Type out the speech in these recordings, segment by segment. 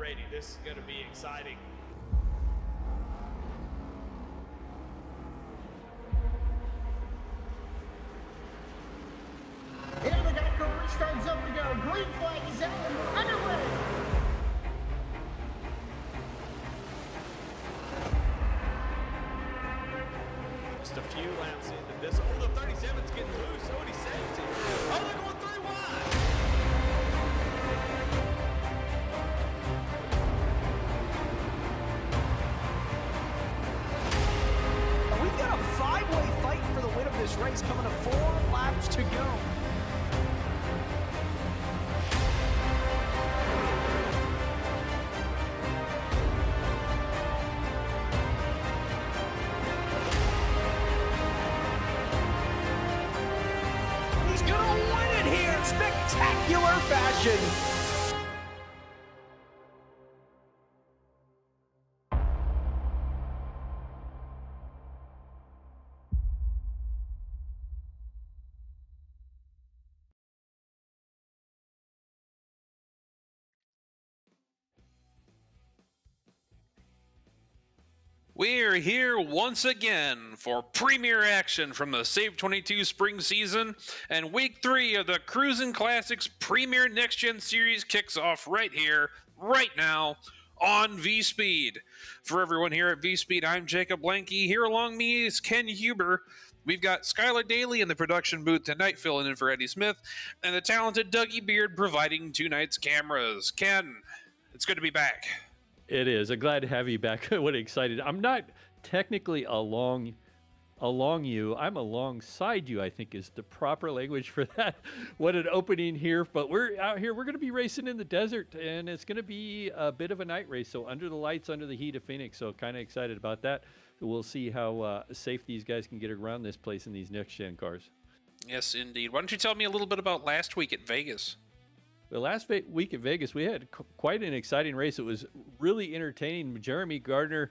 Brady. This is going to be exciting. Here the Geico restarts up to go. Green flag is out and we're underway. Just a few laps into this. Oh, the 37's getting loose. Oh, and he saves it. Oh, they're going 3 wide. We've got a 5-way fight for the win of this race coming to 4 laps to go. He's gonna win it here in spectacular fashion. We're here once again for premier action from the Save 22 spring season, and week 3 of the Cruisin Classics Premier Next Gen Series kicks off right here, right now, on V-Speed. For everyone here at V-Speed, I'm Jacob Blanke. Here along me is Ken Huber. We've got Skylar Daly in the production booth tonight, filling in for Eddie Smith, and the talented Dougie Beard providing tonight's cameras. Ken, it's good to be back. It is. I'm glad to have you back. What excited. I'm not technically along you. I'm alongside you, I think is the proper language for that. What an opening here. But we're out here. We're going to be racing in the desert, and it's going to be a bit of a night race. So under the lights, under the heat of Phoenix. So kind of excited about that. We'll see how safe these guys can get around this place in these next-gen cars. Yes, indeed. Why don't you tell me a little bit about last week at Vegas? The last week at Vegas, we had quite an exciting race. It was really entertaining. Jeremy Gardner,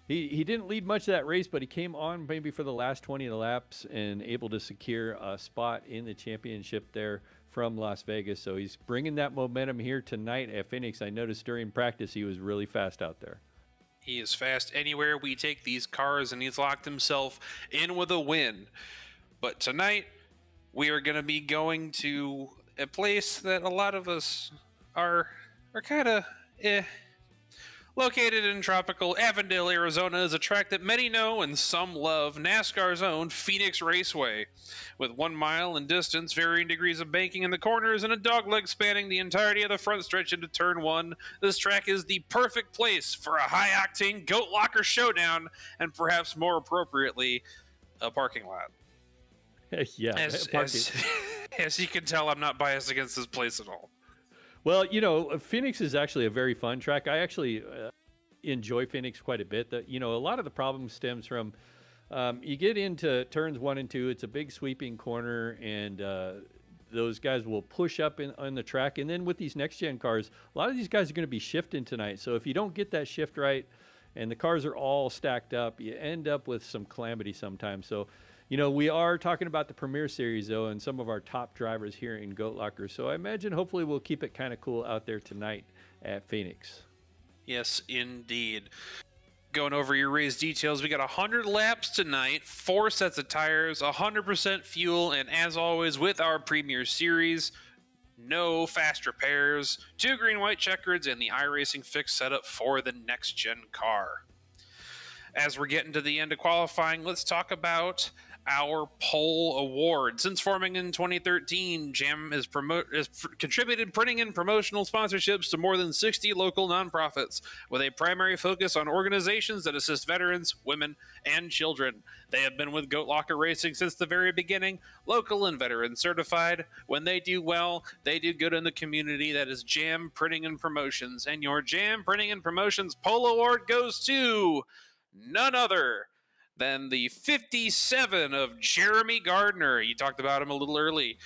he didn't lead much of that race, but he came on maybe for the last 20 laps and able to secure a spot in the championship there from Las Vegas. So he's bringing that momentum here tonight at Phoenix. I noticed during practice he was really fast out there. He is fast anywhere we take these cars, and he's locked himself in with a win. But tonight, we are going to be going to a place that a lot of us are kind of located in tropical Avondale, Arizona, is a track that many know and some love, NASCAR's own Phoenix Raceway. With 1 mile in distance, varying degrees of banking in the corners, and a dogleg spanning the entirety of the front stretch into turn 1, this track is the perfect place for a high-octane goat locker showdown, and perhaps more appropriately, a parking lot. Yeah, As you can tell, I'm not biased against this place at all. Well, you know, Phoenix is actually a very fun track. I actually enjoy Phoenix quite a bit. A lot of the problem stems from you get into turns 1 and 2. It's a big sweeping corner, and those guys will push up on the track. And then with these next-gen cars, a lot of these guys are going to be shifting tonight. So if you don't get that shift right and the cars are all stacked up, you end up with some calamity sometimes. So we are talking about the Premier Series, though, and some of our top drivers here in Goat Locker. So I imagine hopefully we'll keep it kind of cool out there tonight at Phoenix. Yes, indeed. Going over your race details, we got 100 laps tonight, 4 sets of tires, 100% fuel, and as always with our Premier Series, no fast repairs, 2 green-white checkers, and the iRacing fix setup for the next-gen car. As we're getting to the end of qualifying, let's talk about our pole award. Since forming in 2013, JAM has contributed printing and promotional sponsorships to more than 60 local nonprofits, with a primary focus on organizations that assist veterans, women, and children. They have been with Goat Locker Racing since the very beginning, local and veteran certified. When they do well, they do good in the community. That is JAM Printing and Promotions. And your JAM Printing and Promotions pole award goes to none other than the 57 of Jeremy Gardner. You talked about him a little early.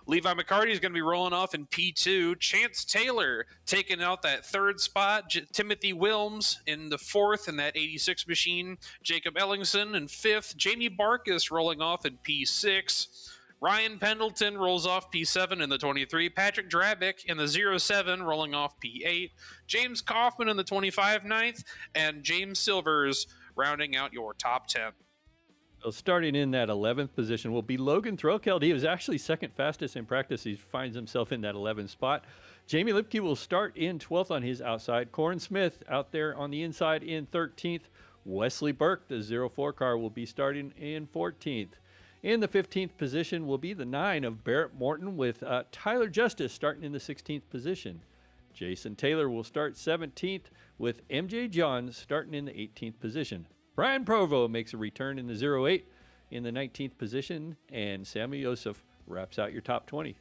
Levi McCarty is going to be rolling off in P2. Chance Taylor taking out that 3rd spot. Timothy Wilms in the 4th in that 86 machine. Jacob Ellingson in 5th. Jamie Barkus rolling off in P6. Ryan Pendleton rolls off P7 in the 23. Patrick Drabick in the 07 rolling off P8. James Kaufman in the 25 ninth. And James Silvers rounding out your top 10. So starting in that 11th position will be Logan Threlkeld. He was actually second fastest in practice. He finds himself in that 11th spot. Jamie Lipke will start in 12th on his outside. Corin Smith out there on the inside in 13th. Wesley Burke, the 04 car, will be starting in 14th. In the 15th position will be the 9 of Barrett Morton with Tyler Justice starting in the 16th position. Jason Taylor will start 17th with MJ Johns starting in the 18th position. Brian Provo makes a return in the 08 in the 19th position, and Sammy Yosef wraps out your top 20.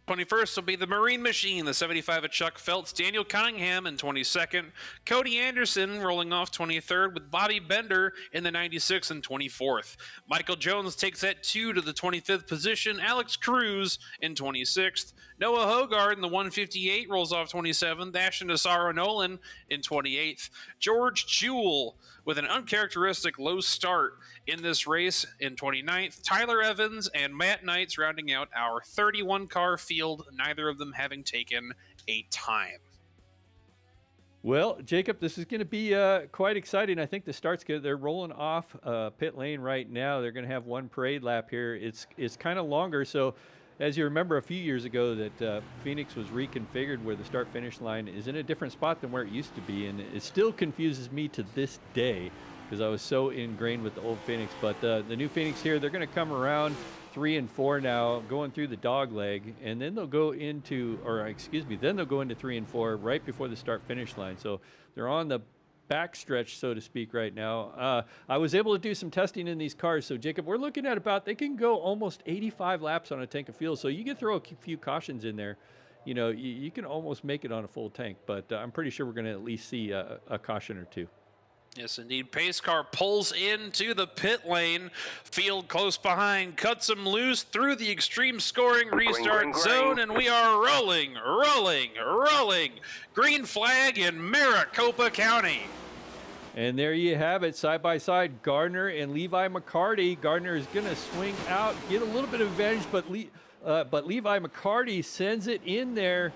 21st will be the Marine Machine, the 75 of Chuck Feltz, Daniel Cunningham in 22nd, Cody Anderson rolling off 23rd with Bobby Bender in the 96 and 24th. Michael Jones takes that 2 to the 25th position, Alex Cruz in 26th. Noah Hogard in the 158 rolls off 27th, Ashton Asaro Nolan in 28th. George Jewell with an uncharacteristic low start in this race in 29th. Tyler Evans and Matt Knights rounding out our 31-car field, neither of them having taken a time. Well, Jacob, this is going to be quite exciting. I think the start's good. They're rolling off pit lane right now. They're going to have one parade lap here. It's kind of longer, so as you remember a few years ago that Phoenix was reconfigured where the start-finish line is in a different spot than where it used to be, and it still confuses me to this day because I was so ingrained with the old Phoenix. But the new Phoenix here, they're going to come around 3 and 4 now, going through the dog leg, and then they'll go into, then they'll go into 3 and 4 right before the start-finish line. So they're on the backstretch, so to speak, right now. I was able to do some testing in these cars. So, Jacob, we're looking at they can go almost 85 laps on a tank of fuel. So you can throw a few cautions in there. You know, you can almost make it on a full tank, but I'm pretty sure we're going to at least see a caution or two. Yes, indeed. Pace car pulls into the pit lane. Field close behind, cuts him loose through the extreme scoring restart zone, and we are rolling. Green flag in Maricopa County. And there you have it, side by side, Gardner and Levi McCarty. Gardner is going to swing out, get a little bit of advantage, but Levi McCarty sends it in there.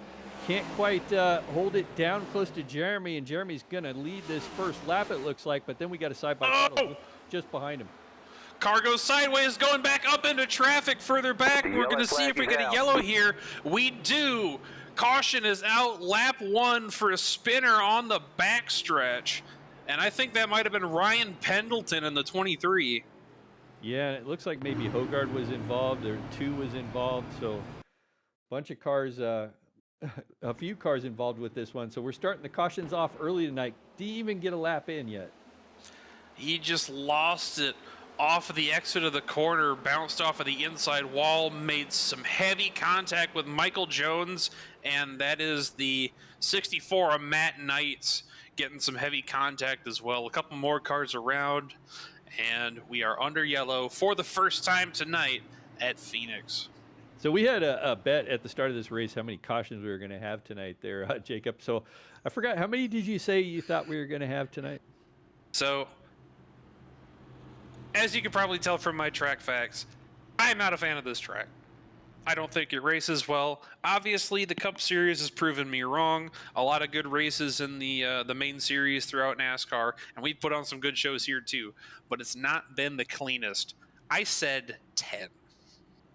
Can't quite hold it down close to Jeremy, and Jeremy's going to lead this first lap, it looks like, but then we got a side-by-side just behind him. Car goes sideways, going back up into traffic further back. We're going to see if we get a yellow here. We do. Caution is out, lap 1 for a spinner on the backstretch, and I think that might have been Ryan Pendleton in the 23. Yeah, it looks like maybe Hogard was involved, or 2 was involved, so a bunch of cars... a few cars involved with this one. So we're starting the cautions off early tonight. Didn't even get a lap in yet. He just lost it off of the exit of the corner, bounced off of the inside wall, made some heavy contact with Michael Jones, and that is the 64 of Matt Knights getting some heavy contact as well. A couple more cars around, and we are under yellow for the first time tonight at Phoenix. So we had a bet at the start of this race how many cautions we were going to have tonight there, Jacob. So I forgot, how many did you say you thought we were going to have tonight? So, as you can probably tell from my track facts, I'm not a fan of this track. I don't think it races well. Obviously, the Cup Series has proven me wrong. A lot of good races in the main series throughout NASCAR, and we've put on some good shows here too. But it's not been the cleanest. I said 10.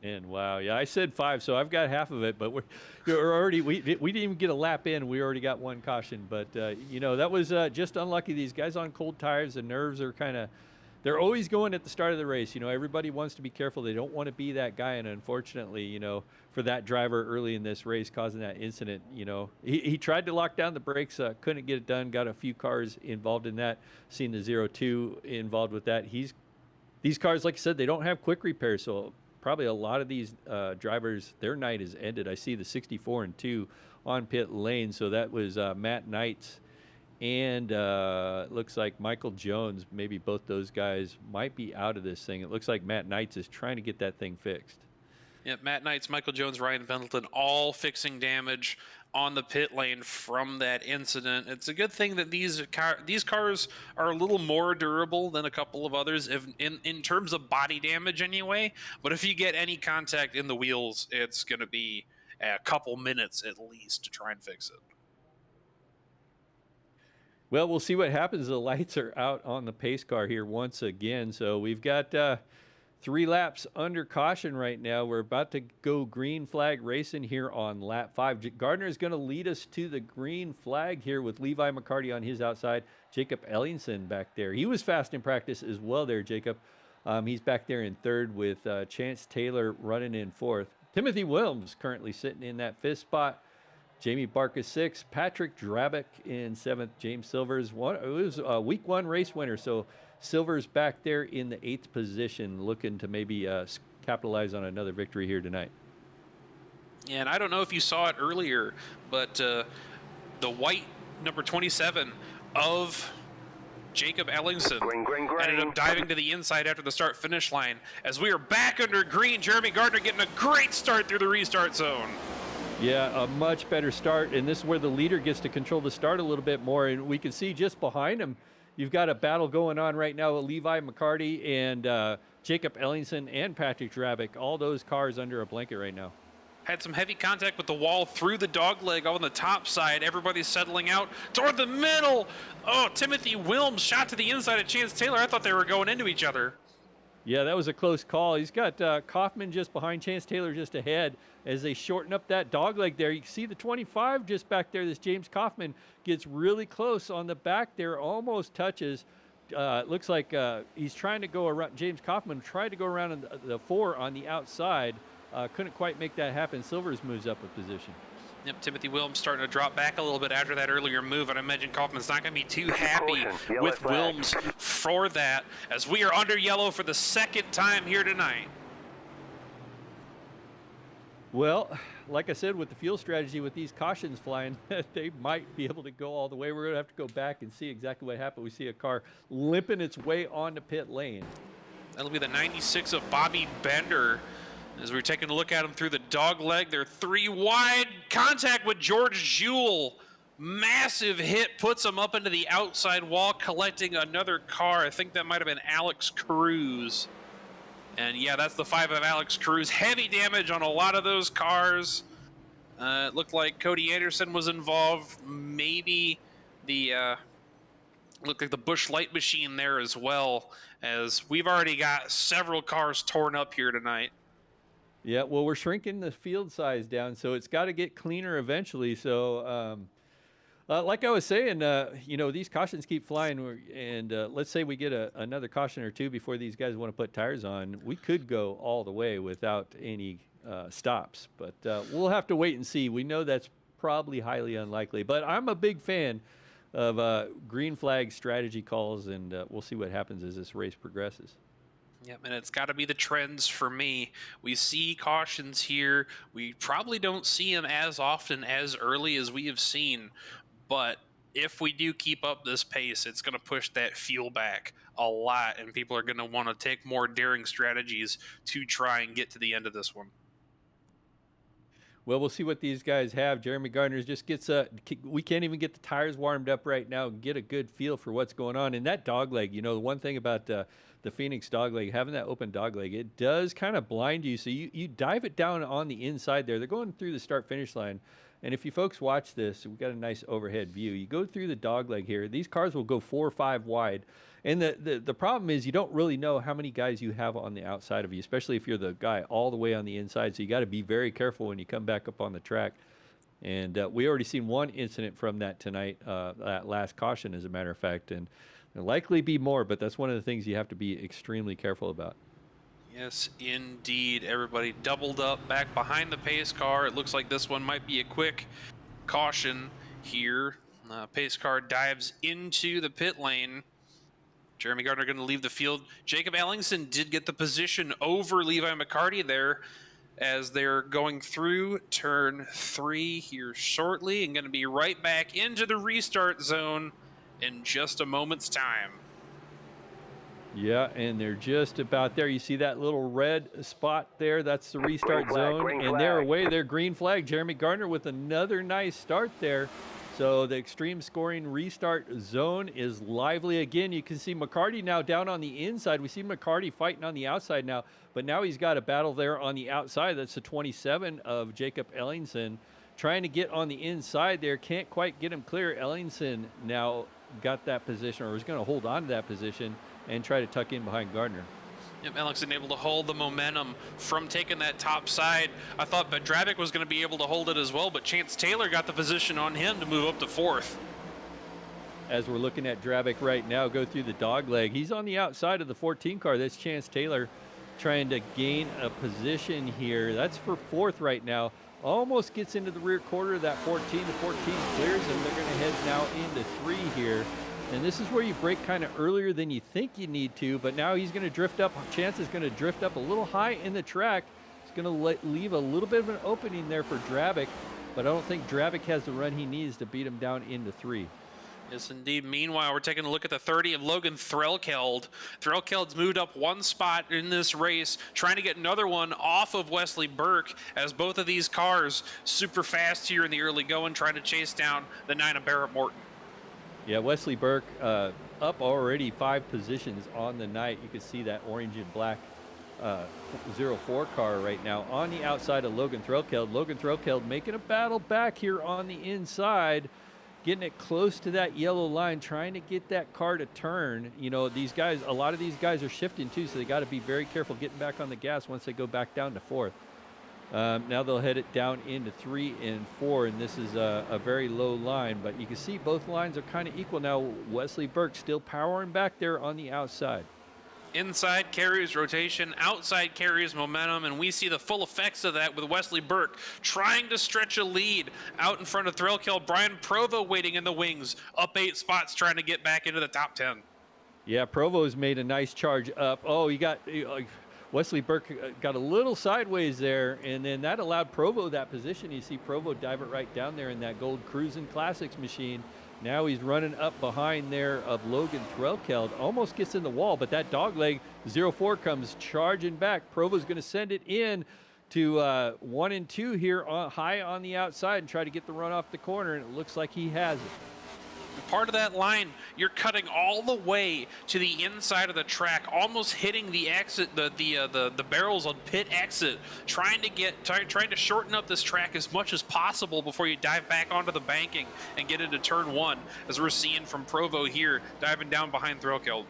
And wow, yeah, I said 5, so I've got half of it, but we're already we didn't even get a lap in. We already got one caution, but you know, that was just unlucky. These guys on cold tires, the nerves are they're always going at the start of the race. You know, everybody wants to be careful. They don't want to be that guy, and unfortunately, you know, for that driver early in this race causing that incident, you know, he tried to lock down the brakes, couldn't get it done. Got a few cars involved in that. Seen the 02 involved with that. These cars, like I said, they don't have quick repairs, so probably a lot of these drivers, their night is ended. I see the 64 and 2 on pit lane. So that was Matt Knights and looks like Michael Jones. Maybe both those guys might be out of this thing. It looks like Matt Knights is trying to get that thing fixed. Yeah, Matt Knights, Michael Jones, Ryan Pendleton, all fixing damage on the pit lane from that incident. It's a good thing that these cars are a little more durable than a couple of others, if in terms of body damage anyway. But if you get any contact in the wheels, it's going to be a couple minutes at least to try and fix it. Well, we'll see what happens. The lights are out on the pace car here once again. So we've got 3 laps under caution right now. We're about to go green flag racing here on lap 5. Gardner is going to lead us to the green flag here with Levi McCarty on his outside. Jacob Ellingson back there. He was fast in practice as well there, Jacob. He's back there in 3rd with Chance Taylor running in 4th. Timothy Williams currently sitting in that 5th spot. Jamie Barkas 6th, Patrick Drabick in 7th, James Silvers. It was a week 1 race winner, so Silvers back there in the 8th position, looking to maybe capitalize on another victory here tonight. Yeah, and I don't know if you saw it earlier, but the white number 27 of Jacob Ellingson ended up diving to the inside after the start-finish line. As we are back under green, Jeremy Gardner getting a great start through the restart zone. Yeah, a much better start, and this is where the leader gets to control the start a little bit more, and we can see just behind him, you've got a battle going on right now with Levi McCarty and Jacob Ellingson and Patrick Drabick, all those cars under a blanket right now. Had some heavy contact with the wall through the dogleg on the top side. Everybody's settling out toward the middle. Oh, Timothy Wilms shot to the inside of Chance Taylor. I thought they were going into each other. Yeah, that was a close call. He's got Kaufman just behind, Chance Taylor just ahead as they shorten up that dogleg there. You can see the 25 just back there. This James Kaufman gets really close on the back there, almost touches. Looks like he's trying to go around. James Kaufman tried to go around in the 4 on the outside. Couldn't quite make that happen. Silvers moves up a position. Yep, Timothy Wilms starting to drop back a little bit after that earlier move, and I imagine Kaufman's not going to be too happy with Wilms for that, as we are under yellow for the 2nd time here tonight. Well, like I said, with the fuel strategy with these cautions flying, they might be able to go all the way. We're going to have to go back and see exactly what happened. We see a car limping its way onto pit lane. That'll be the 96 of Bobby Bender. As we're taking a look at him through the dog leg, they're 3 wide. Contact with George Jewell. Massive hit, puts him up into the outside wall, collecting another car. I think that might have been Alex Cruz. And yeah, that's the 5 of Alex Cruz. Heavy damage on a lot of those cars. It looked like Cody Anderson was involved. Maybe the looked like the Busch Light machine there as well, as we've already got several cars torn up here tonight. Yeah, well, we're shrinking the field size down, so it's got to get cleaner eventually. So, like I was saying, you know, these cautions keep flying, and let's say we get another caution or 2 before these guys want to put tires on. We could go all the way without any stops, but we'll have to wait and see. We know that's probably highly unlikely, but I'm a big fan of green flag strategy calls, and we'll see what happens as this race progresses. Yep, and it's got to be the trends for me. We see cautions here. We probably don't see them as often as early as we have seen, but if we do keep up this pace, it's going to push that fuel back a lot, and people are going to want to take more daring strategies to try and get to the end of this one. Well, we'll see what these guys have. Jeremy Gardner just gets we can't even get the tires warmed up right now and get a good feel for what's going on. And that dogleg, you know, the one thing about the Phoenix dogleg, having that open dogleg, it does kind of blind you. So you dive it down on the inside there. They're going through the start-finish line. And if you folks watch this, we've got a nice overhead view. You go through the dogleg here. These cars will go 4 or 5 wide. And the problem is you don't really know how many guys you have on the outside of you, especially if you're the guy all the way on the inside. So you got to be very careful when you come back up on the track. And we already seen one incident from that tonight, that last caution, as a matter of fact. And there'll likely be more, but that's one of the things you have to be extremely careful about. Yes, indeed. Everybody doubled up back behind the pace car. It looks like this one might be a quick caution here. Pace car dives into the pit lane. Jeremy Gardner going to leave the field. Jacob Ellingson did get the position over Levi McCarty there as they're going through turn 3 here shortly, and going to be right back into the restart zone in just a moment's time. Yeah, and they're just about there. You see that little red spot there? That's the restart zone. And they're away there. Green flag. Jeremy Gardner with another nice start there. So the extreme scoring restart zone is lively again. You can see McCarty now down on the inside. We see McCarty fighting on the outside now, but now he's got a battle there on the outside. That's the 27 of Jacob Ellingson trying to get on the inside there. Can't quite get him clear. Ellingson now got that position, or is going to hold on to that position and try to tuck in behind Gardner. Yep, Ellingson able to hold the momentum from taking that top side. I thought Dravic was going to be able to hold it as well, but Chance Taylor got the position on him to move up to 4th. As we're looking at Dravic right now go through the dog leg, he's on the outside of the 14 car. That's Chance Taylor trying to gain a position here. That's for 4th right now. Almost gets into the rear quarter of that 14. The 14 clears him. They're going to head now into 3 here. And this is where you break kind of earlier than you think you need to, but now he's going to drift up. Chance is going to drift up a little high in the track. It's going to leave a little bit of an opening there for Dravic, but I don't think Dravic has the run he needs to beat him down into 3. Yes, indeed. Meanwhile, we're taking a look at the 30 of Logan Threlkeld. Threlkeld's moved up 1 spot in this race, trying to get another one off of Wesley Burke, as both of these cars super fast here in the early going, trying to chase down the 9 of Barrett Morton. Yeah, Wesley Burke up already 5 positions on the night. You can see that orange and black 04 car right now on the outside of Logan Threlkeld. Logan Threlkeld making a battle back here on the inside, getting it close to that yellow line, trying to get that car to turn. You know, these guys, a lot of these guys are shifting too, so they got to be very careful getting back on the gas once they go back down to 4th. Now they'll head it down into 3 and 4, and this is a very low line, but you can see both lines are kind of equal now. Wesley Burke still powering back there on the outside. Inside carries rotation, outside carries momentum, and we see the full effects of that with Wesley Burke trying to stretch a lead out in front of Threlkeld. Brian Provo waiting in the wings, up 8 spots, trying to get back into the top 10. Yeah, Provo's made a nice charge up. Oh, he got Wesley Burke got a little sideways there, and then that allowed Provo that position. You see Provo dive it right down there in that gold Cruisin Classics machine. Now he's running up behind there of Logan Threlkeld. Almost gets in the wall, but that dogleg 04 comes charging back. Provo's going to send it in to 1 and 2 here high on the outside and try to get the run off the corner, and it looks like he has it. Part of that line, you're cutting all the way to the inside of the track, almost hitting the exit, the barrels on pit exit, trying to shorten up this track as much as possible before you dive back onto the banking and get into turn 1, as we're seeing from Provo here, diving down behind Threlkeld.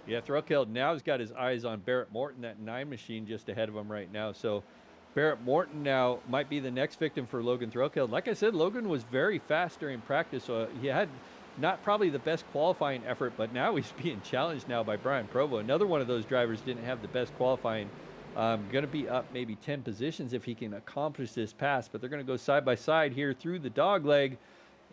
Yeah, Threlkeld now has got his eyes on Barrett Morton, that 9 machine just ahead of him right now. So Barrett Morton now might be the next victim for Logan Threlkeld. Like I said, Logan was very fast during practice. So he had not probably the best qualifying effort, but now he's being challenged now by Brian Provo. Another one of those drivers didn't have the best qualifying. Going to be up maybe 10 positions if he can accomplish this pass, but they're going to go side by side here through the dog leg,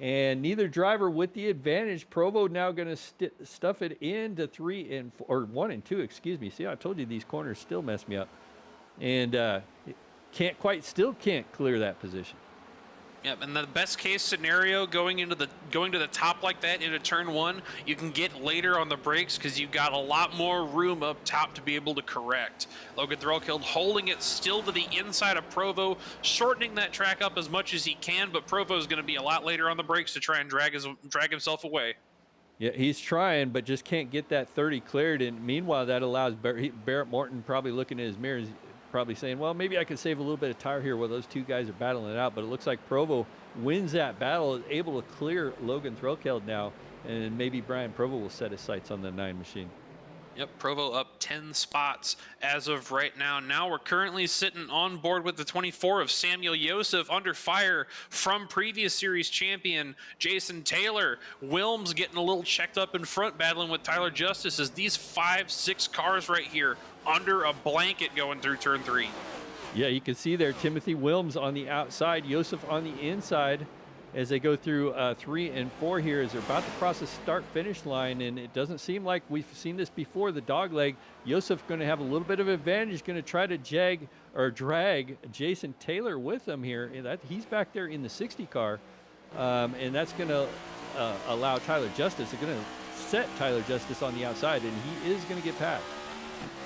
and neither driver with the advantage. Provo now going to stuff it into 3 and 4, or 1 and 2, excuse me. See, I told you these corners still mess me up, and still can't clear that position. Yep, and the best case scenario going to the top like that into turn 1, you can get later on the brakes because you've got a lot more room up top to be able to correct. Logan Threlkeld holding it still to the inside of Provo, shortening that track up as much as he can, but Provo's going to be a lot later on the brakes to try and drag himself away. Yeah, he's trying, but just can't get that 30 cleared, and meanwhile that allows Barrett Morton probably looking in his mirrors, probably saying, well, maybe I could save a little bit of tire here while those two guys are battling it out. But it looks like Provo wins that battle, is able to clear Logan Threlkeld now, and maybe Brian Provo will set his sights on the 9 machine. Yep, Provo up 10 spots as of right now. Now we're currently sitting on board with the 24 of Samuel Yosef, under fire from previous series champion Jason Taylor. Wilms getting a little checked up in front, battling with Tyler Justice, as these 5-6 cars right here under a blanket going through turn 3. Yeah, you can see there Timothy Wilms on the outside, Yosef on the inside, as they go through 3 and 4 here, as they're about to cross the start-finish line, and it doesn't seem like we've seen this before. The dog leg, Yosef going to have a little bit of advantage, going to try to drag Jason Taylor with him here. He's back there in the 60 car, and that's going to allow Tyler Justice. They're going to set Tyler Justice on the outside, and he is going to get past.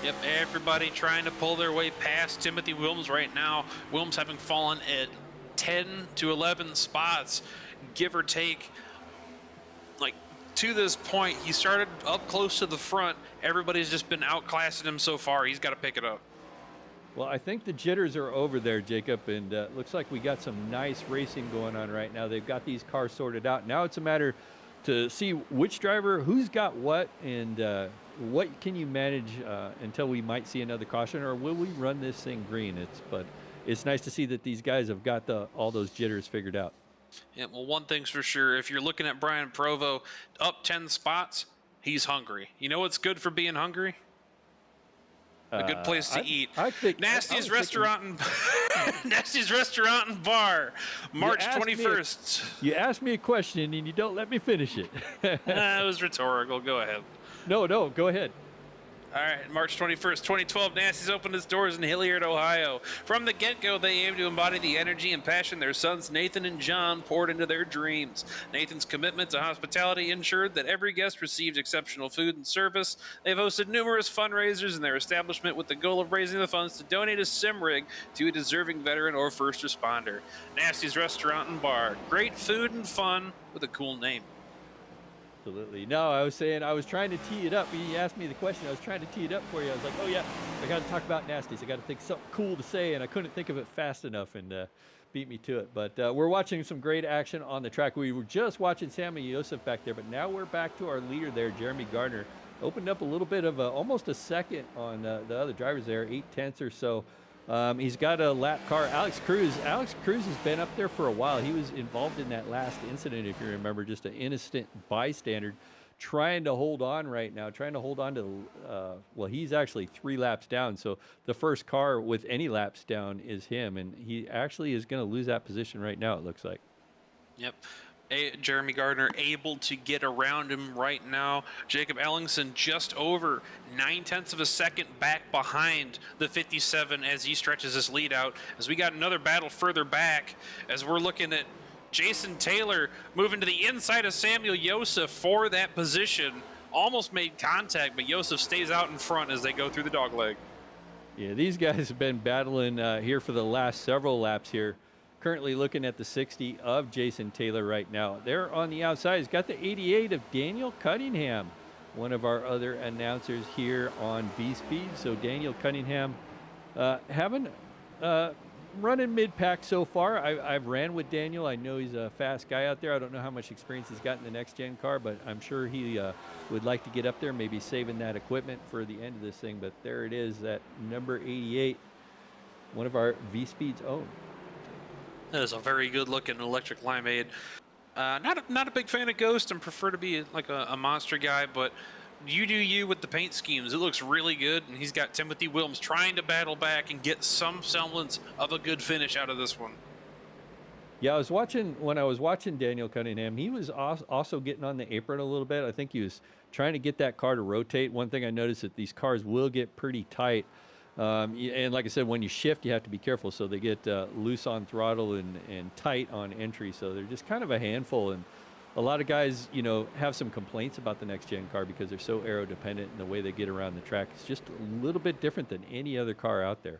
Yep, everybody trying to pull their way past Timothy Wilms right now. Wilms having fallen at 10 to 11 spots, give or take. Like, to this point, he started up close to the front. Everybody's just been outclassing him so far. He's got to pick it up. Well, I think the jitters are over there, Jacob, and looks like we got some nice racing going on right now. They've got these cars sorted out. Now it's a matter to see which driver, who's got what, and what can you manage until we might see another caution, or will we run this thing green? But it's nice to see that these guys have got all those jitters figured out. Yeah, well, one thing's for sure. If you're looking at Brian Provo up 10 spots, he's hungry. You know what's good for being hungry? A good place to eat. Nasty's Restaurant and Nasty's Restaurant and Bar, March 21st. You asked me a question and you don't let me finish it. It was rhetorical. Go ahead. No, go ahead. All right, March 21st, 2012, Nasty's opened its doors in Hilliard, Ohio. From the get-go, they aim to embody the energy and passion their sons Nathan and John poured into their dreams. Nathan's commitment to hospitality ensured that every guest received exceptional food and service. They've hosted numerous fundraisers in their establishment with the goal of raising the funds to donate a sim rig to a deserving veteran or first responder. Nasty's Restaurant and Bar. Great food and fun with a cool name. Absolutely. No, I was saying, I was trying to tee it up. You asked me the question. I was trying to tee it up for you. I was like, oh, yeah, I got to talk about Nasties. I got to think something cool to say, and I couldn't think of it fast enough, and beat me to it. But we're watching some great action on the track. We were just watching Sammy Yosef back there, but now we're back to our leader there, Jeremy Gardner. Opened up a little bit of almost a second on the other drivers there, 0.8 or so. He's got a lap car. Alex Cruz has been up there for a while. He was involved in that last incident, if you remember, just an innocent bystander trying to hold on right now, trying to hold on to, well, he's actually 3 laps down. So the first car with any laps down is him, and he actually is going to lose that position right now, it looks like. Yep. Jeremy Gardner able to get around him right now. Jacob Ellingson just over 0.9 of a second back behind the 57 as he stretches his lead out. As we got another battle further back, as we're looking at Jason Taylor moving to the inside of Samuel Yosef for that position. Almost made contact, but Yosef stays out in front as they go through the dogleg. Yeah, these guys have been battling here for the last several laps here. Currently looking at the 60 of Jason Taylor right now. There on the outside, he's got the 88 of Daniel Cunningham, one of our other announcers here on V-Speed. So Daniel Cunningham running mid-pack so far. I've ran with Daniel. I know he's a fast guy out there. I don't know how much experience he's got in the next-gen car, but I'm sure he would like to get up there, maybe saving that equipment for the end of this thing. But there it is, that number 88, one of our V-Speed's own. That is a very good-looking electric limeade. Not a big fan of Ghost and prefer to be like a monster guy, but you do you with the paint schemes. It looks really good, and he's got Timothy Wilms trying to battle back and get some semblance of a good finish out of this one. Yeah, when I was watching Daniel Cunningham, he was also getting on the apron a little bit. I think he was trying to get that car to rotate. One thing I noticed that these cars will get pretty tight. And like I said, when you shift, you have to be careful. So they get loose on throttle and tight on entry. So they're just kind of a handful. And a lot of guys, have some complaints about the next gen car because they're so aero dependent and the way they get around the track. It's just a little bit different than any other car out there.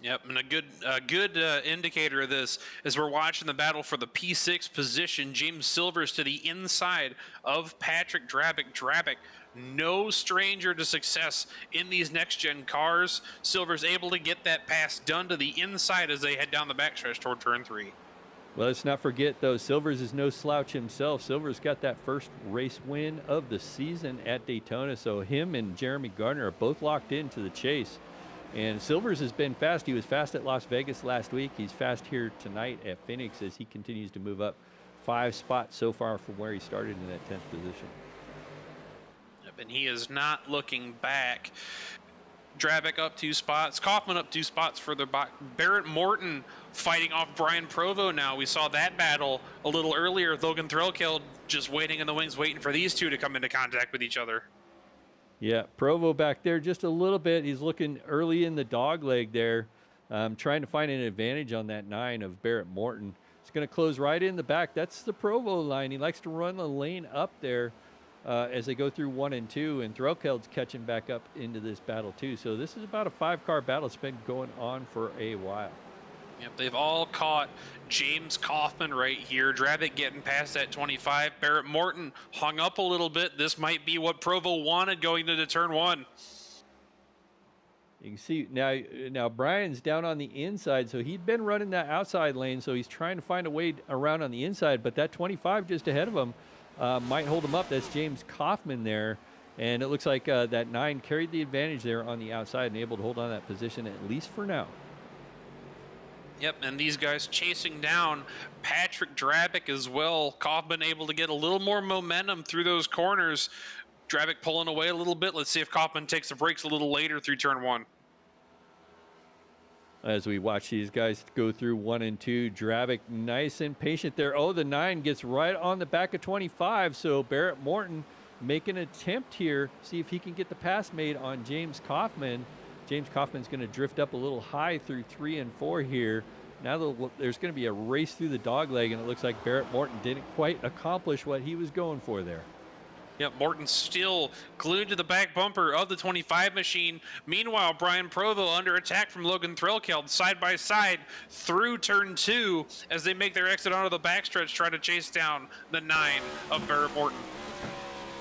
Yep, and a good indicator of this is we're watching the battle for the P6 position. James Silvers to the inside of Patrick Drabick. Drabick, no stranger to success in these next-gen cars. Silvers able to get that pass done to the inside as they head down the backstretch toward turn 3. Well, let's not forget, though, Silvers is no slouch himself. Silvers got that first race win of the season at Daytona, so him and Jeremy Gardner are both locked into the chase. And Silvers has been fast. He was fast at Las Vegas last week. He's fast here tonight at Phoenix as he continues to move up 5 spots so far from where he started in that 10th position. Yep, and he is not looking back. Drabick up 2 spots. Kaufman up 2 spots further back. Barrett Morton fighting off Brian Provo now. We saw that battle a little earlier. Logan Threlkeld just waiting in the wings, waiting for these two to come into contact with each other. Yeah, Provo back there just a little bit. He's looking early in the dog leg there, trying to find an advantage on that 9 of Barrett Morton. It's going to close right in the back. That's the Provo line. He likes to run the lane up there as they go through 1 and 2, and Threlkeld's catching back up into this battle too. So this is about a 5-car battle. It's been going on for a while. Yep, they've all caught James Kaufman right here. Drabick getting past that 25. Barrett Morton hung up a little bit. This might be what Provo wanted going into turn 1. You can see now Brian's down on the inside, so he'd been running that outside lane, so he's trying to find a way around on the inside, but that 25 just ahead of him might hold him up. That's James Kaufman there, and it looks like that 9 carried the advantage there on the outside and able to hold on that position at least for now. Yep, and these guys chasing down Patrick Drabick as well. Kaufman able to get a little more momentum through those corners. Drabick pulling away a little bit. Let's see if Kaufman takes the brakes a little later through turn 1. As we watch these guys go through 1 and 2, Drabick nice and patient there. Oh, the 9 gets right on the back of 25, so Barrett Morton making an attempt here, see if he can get the pass made on James Kaufman. James Kaufman's going to drift up a little high through 3 and 4 here. Now there's going to be a race through the dogleg, and it looks like Barrett Morton didn't quite accomplish what he was going for there. Yep, Morton still glued to the back bumper of the 25 machine. Meanwhile, Brian Provo under attack from Logan Threlkeld side by side through turn 2 as they make their exit onto the backstretch, trying to chase down the 9 of Barrett Morton.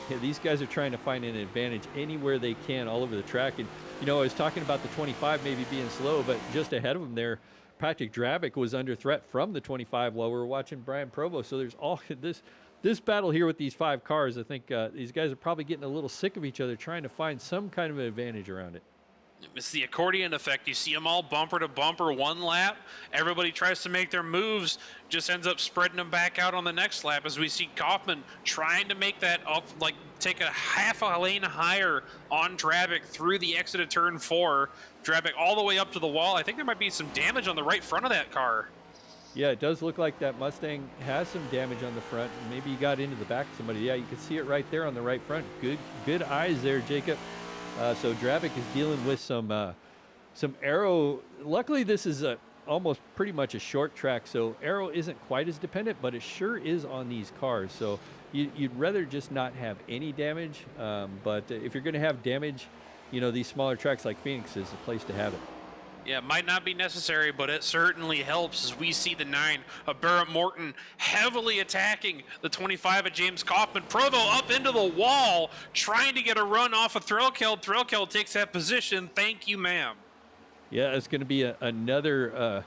Yeah, these guys are trying to find an advantage anywhere they can all over the track. And, you know, I was talking about the 25 maybe being slow, but just ahead of them there, Patrick Drabick was under threat from the 25 while we were watching Brian Provo. So there's all this battle here with these 5 cars. I think these guys are probably getting a little sick of each other, trying to find some kind of an advantage around it. It's the accordion effect. You see them all bumper to bumper one lap. Everybody tries to make their moves, just ends up spreading them back out on the next lap as we see Kaufman trying to make that up, like take a half a lane higher on Drabick through the exit of turn 4. Drabick all the way up to the wall. I think there might be some damage on the right front of that car. Yeah, it does look like that Mustang has some damage on the front. Maybe he got into the back of somebody. Yeah, you can see it right there on the right front. Good eyes there, Jacob. So Drabick is dealing with some aero. Luckily, this is almost pretty much a short track, so aero isn't quite as dependent, but it sure is on these cars. So you'd rather just not have any damage. But if you're going to have damage, you know, these smaller tracks like Phoenix is the place to have it. Yeah, it might not be necessary, but it certainly helps as we see the 9 of Barrett Morton heavily attacking the 25 of James Kaufman. Provo up into the wall, trying to get a run off of Threlkeld. Threlkeld takes that position. Thank you, ma'am. Yeah, it's going to be another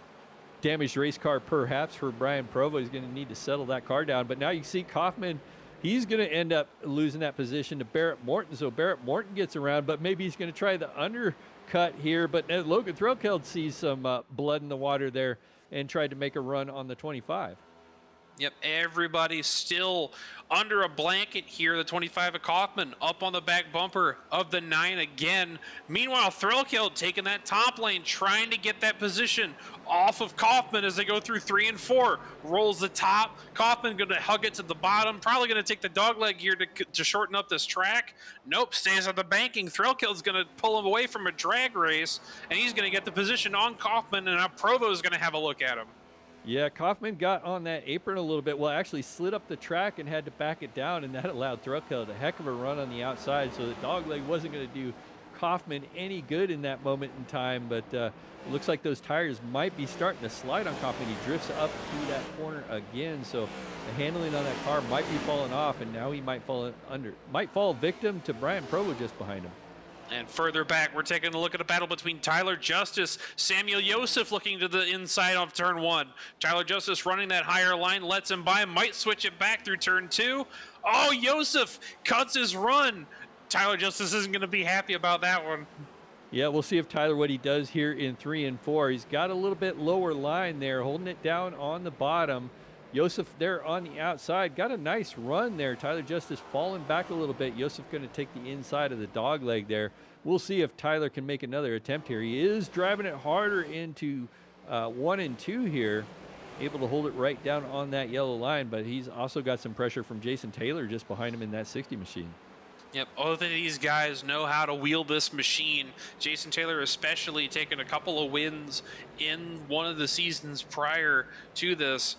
damaged race car perhaps for Brian Provo. He's going to need to settle that car down. But now you see Kaufman, he's going to end up losing that position to Barrett Morton. So Barrett Morton gets around, but maybe he's going to try the undercut here. But Logan Threlkeld sees some blood in the water there and tried to make a run on the 25. Yep, everybody's still under a blanket here. The 25 of Kaufman up on the back bumper of the 9 again. Meanwhile, Threlkeld taking that top lane, trying to get that position off of Kaufman as they go through 3 and 4. Rolls the top. Kaufman going to hug it to the bottom. Probably going to take the dogleg here to shorten up this track. Nope, stays on the banking. Threlkeld's going to pull him away from a drag race, and he's going to get the position on Kaufman, and now Provo's going to have a look at him. Yeah, Kaufman got on that apron a little bit. Well, actually slid up the track and had to back it down, and that allowed Threlkeld a heck of a run on the outside, so the dogleg wasn't going to do Kaufman any good in that moment in time, but it looks like those tires might be starting to slide on Kaufman. He drifts up through that corner again, so the handling on that car might be falling off, and now he might fall victim to Brian Provo just behind him. And further back, we're taking a look at a battle between Tyler Justice, Samuel Yosef looking to the inside of turn 1. Tyler Justice running that higher line, lets him by, might switch it back through turn 2. Oh, Yosef cuts his run. Tyler Justice isn't going to be happy about that one. Yeah, we'll see if Tyler, what he does here in 3 and 4. He's got a little bit lower line there, holding it down on the bottom. Yosef there on the outside, got a nice run there. Tyler Justice falling back a little bit. Yosef going to take the inside of the dog leg there. We'll see if Tyler can make another attempt here. He is driving it harder into 1 and 2 here, able to hold it right down on that yellow line, but he's also got some pressure from Jason Taylor just behind him in that 60 machine. Yep, both of these guys know how to wield this machine. Jason Taylor especially taking a couple of wins in one of the seasons prior to this.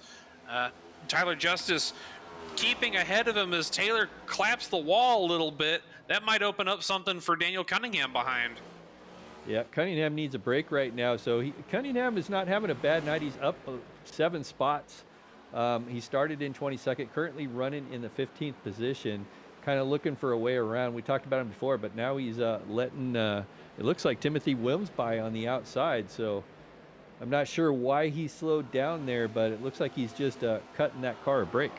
Tyler Justice keeping ahead of him as Taylor claps the wall a little bit. That might open up something for Daniel Cunningham behind. Yeah, Cunningham needs a break right now. So Cunningham is not having a bad night. He's up 7 spots. He started in 22nd, currently running in the 15th position, kind of looking for a way around. We talked about him before, but now he's letting, it looks like Timothy Wilms by on the outside. So I'm not sure why he slowed down there, but it looks like he's just cutting that car a break.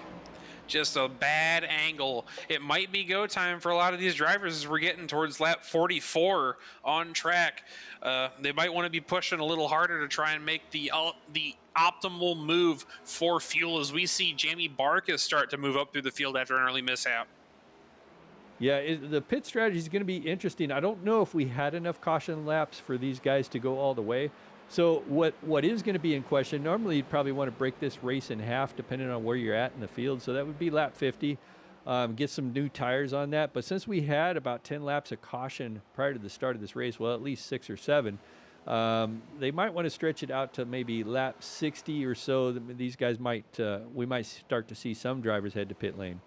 Just a bad angle. It might be go time for a lot of these drivers as we're getting towards lap 44 on track. They might want to be pushing a little harder to try and make the optimal move for fuel as we see Jamie Barkas start to move up through the field after an early mishap. Yeah, the pit strategy is going to be interesting. I don't know if we had enough caution laps for these guys to go all the way. So what is going to be in question, normally you'd probably want to break this race in half depending on where you're at in the field. So that would be lap 50, get some new tires on that. But since we had about 10 laps of caution prior to the start of this race, well, at least 6 or 7, they might want to stretch it out to maybe lap 60 or so. These guys we might start to see some drivers head to pit lane.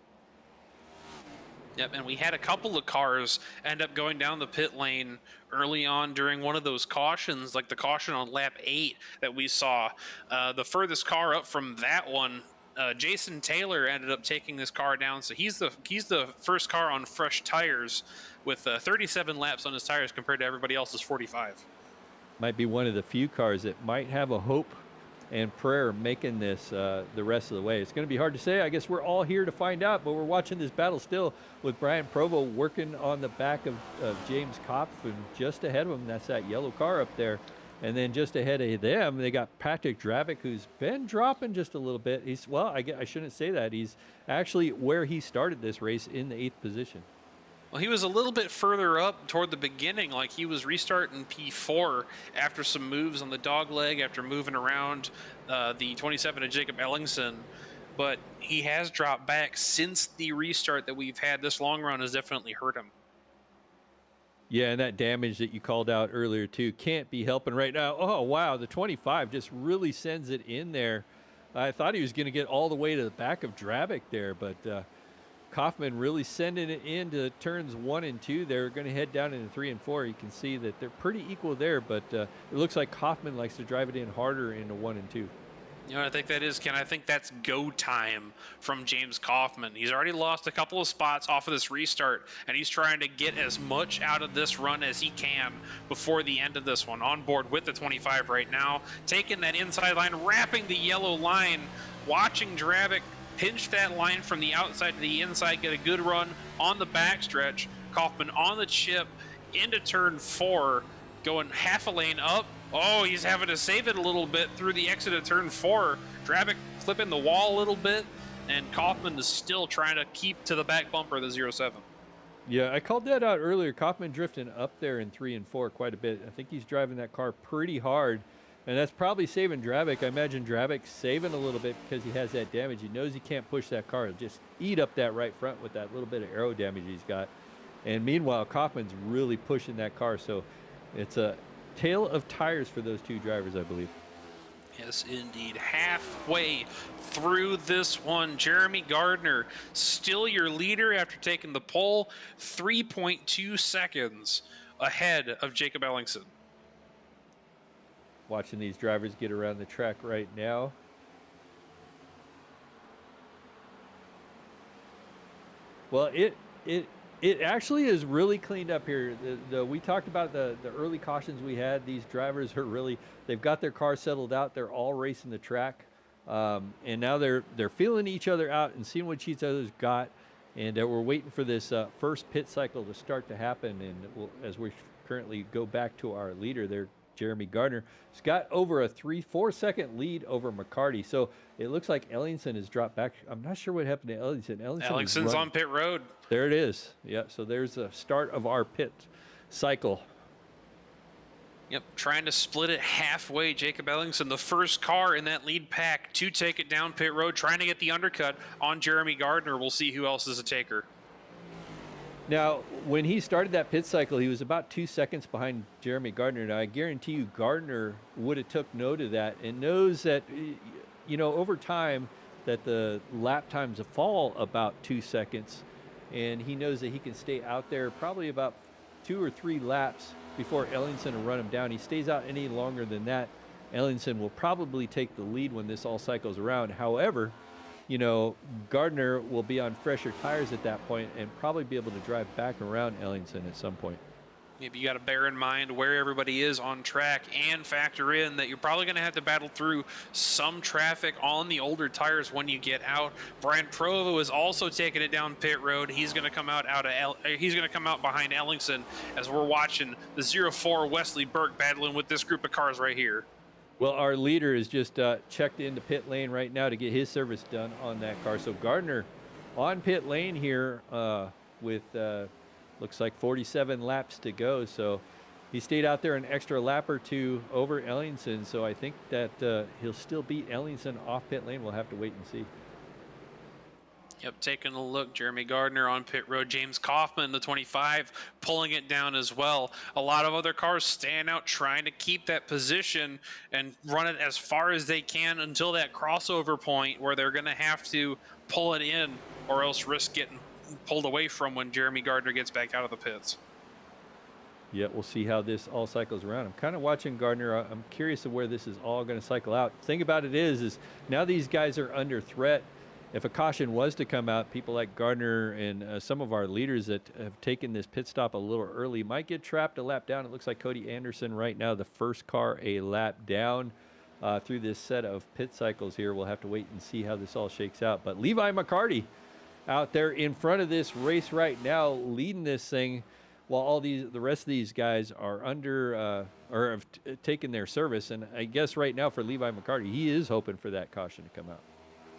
Yep, and we had a couple of cars end up going down the pit lane early on during one of those cautions, like the caution on lap 8 that we saw. The furthest car up from that one, Jason Taylor ended up taking this car down. So he's the first car on fresh tires with 37 laps on his tires compared to everybody else's 45. Might be one of the few cars that might have a hope and prayer making this the rest of the way. It's going to be hard to say. I guess we're all here to find out, but we're watching this battle still with Brian Provo working on the back of James Kopf, and just ahead of him, that's that yellow car up there. And then just ahead of them, they got Patrick Dravick, who's been dropping just a little bit. I shouldn't say that. He's actually where he started this race in the 8th position. Well, he was a little bit further up toward the beginning, like he was restarting P4 after some moves on the dog leg after moving around the 27 of Jacob Ellingson. But he has dropped back since the restart that we've had. This long run has definitely hurt him. Yeah, and that damage that you called out earlier, too, can't be helping right now. Oh, wow, the 25 just really sends it in there. I thought he was going to get all the way to the back of Dravick there, but Kaufman really sending it into turns 1 and 2. They're going to head down into 3 and 4. You can see that they're pretty equal there, but it looks like Kaufman likes to drive it in harder into 1 and 2. You know what I think that is, Ken? I think that's go time from James Kaufman. He's already lost a couple of spots off of this restart, and he's trying to get as much out of this run as he can before the end of this one. On board with the 25 right now, taking that inside line, wrapping the yellow line, watching Dravick pinch that line from the outside to the inside, get a good run on the backstretch. Kaufman on the chip into turn 4, going half a lane up. Oh, he's having to save it a little bit through the exit of turn 4. Dravick flipping the wall a little bit, and Kaufman is still trying to keep to the back bumper of the 07. Yeah, I called that out earlier. Kaufman drifting up there in 3 and 4 quite a bit. I think he's driving that car pretty hard, and that's probably saving Dravick. I imagine Dravick saving a little bit because he has that damage. He knows he can't push that car. He'll just eat up that right front with that little bit of aero damage he's got. And meanwhile, Kaufman's really pushing that car. So it's a tale of tires for those two drivers, I believe. Yes, indeed. Halfway through this one, Jeremy Gardner, still your leader after taking the pole, 3.2 seconds ahead of Jacob Ellingson. Watching these drivers get around the track right now. Well, it actually is really cleaned up here. We talked about the early cautions we had. These drivers are really, they've got their car settled out. They're all racing the track. And now they're feeling each other out and seeing what each other's got. And we're waiting for this first pit cycle to start to happen. And as we currently go back to our leader there, Jeremy Gardner, has got over a 3-4 second lead over McCarty. So it looks like Ellingson has dropped back. I'm not sure what happened to Ellingson. Ellingson's on pit road. There it is. Yeah, so there's a start of our pit cycle. Yep, trying to split it halfway. Jacob Ellingson, the first car in that lead pack to take it down pit road, trying to get the undercut on Jeremy Gardner. We'll see who else is a taker. Now, when he started that pit cycle, he was about 2 seconds behind Jeremy Gardner. Now, I guarantee you Gardner would have took note of that and knows that, you know, over time, that the lap times fall about 2 seconds, and he knows that he can stay out there probably about 2 or 3 laps before Ellingson will run him down. He stays out any longer than that, Ellingson will probably take the lead when this all cycles around. However, you know, Gardner will be on fresher tires at that point and probably be able to drive back around Ellingson at some point. Maybe you got to bear in mind where everybody is on track and factor in that you're probably going to have to battle through some traffic on the older tires when you get out. Brian Provo is also taking it down pit road. He's going to come out he's going to come out behind Ellingson as we're watching the 04 Wesley Burke battling with this group of cars right here. Well, our leader is just checked into pit lane right now to get his service done on that car. So Gardner on pit lane here with looks like 47 laps to go. So he stayed out there an extra lap or two over Ellingson. So I think that he'll still beat Ellingson off pit lane. We'll have to wait and see. Yep, taking a look, Jeremy Gardner on pit road. James Kaufman, the 25, pulling it down as well. A lot of other cars staying out, trying to keep that position and run it as far as they can until that crossover point where they're going to have to pull it in or else risk getting pulled away from when Jeremy Gardner gets back out of the pits. Yeah, we'll see how this all cycles around. I'm kind of watching Gardner. I'm curious of where this is all going to cycle out. The thing about it is now these guys are under threat. If a caution was to come out, people like Gardner and some of our leaders that have taken this pit stop a little early might get trapped a lap down. It looks like Cody Anderson right now, the first car a lap down through this set of pit cycles here. We'll have to wait and see how this all shakes out. But Levi McCarty out there in front of this race right now, leading this thing while all the rest of these guys are under or have taken their service. And I guess right now for Levi McCarty, he is hoping for that caution to come out.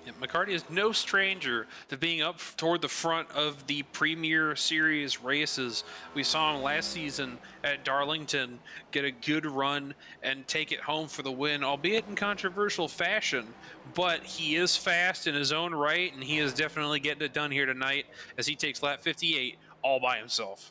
Yeah, McCarty is no stranger to being up toward the front of the Premier Series races. We saw him last season at Darlington get a good run and take it home for the win, albeit in controversial fashion. But he is fast in his own right, and he is definitely getting it done here tonight as he takes lap 58 all by himself.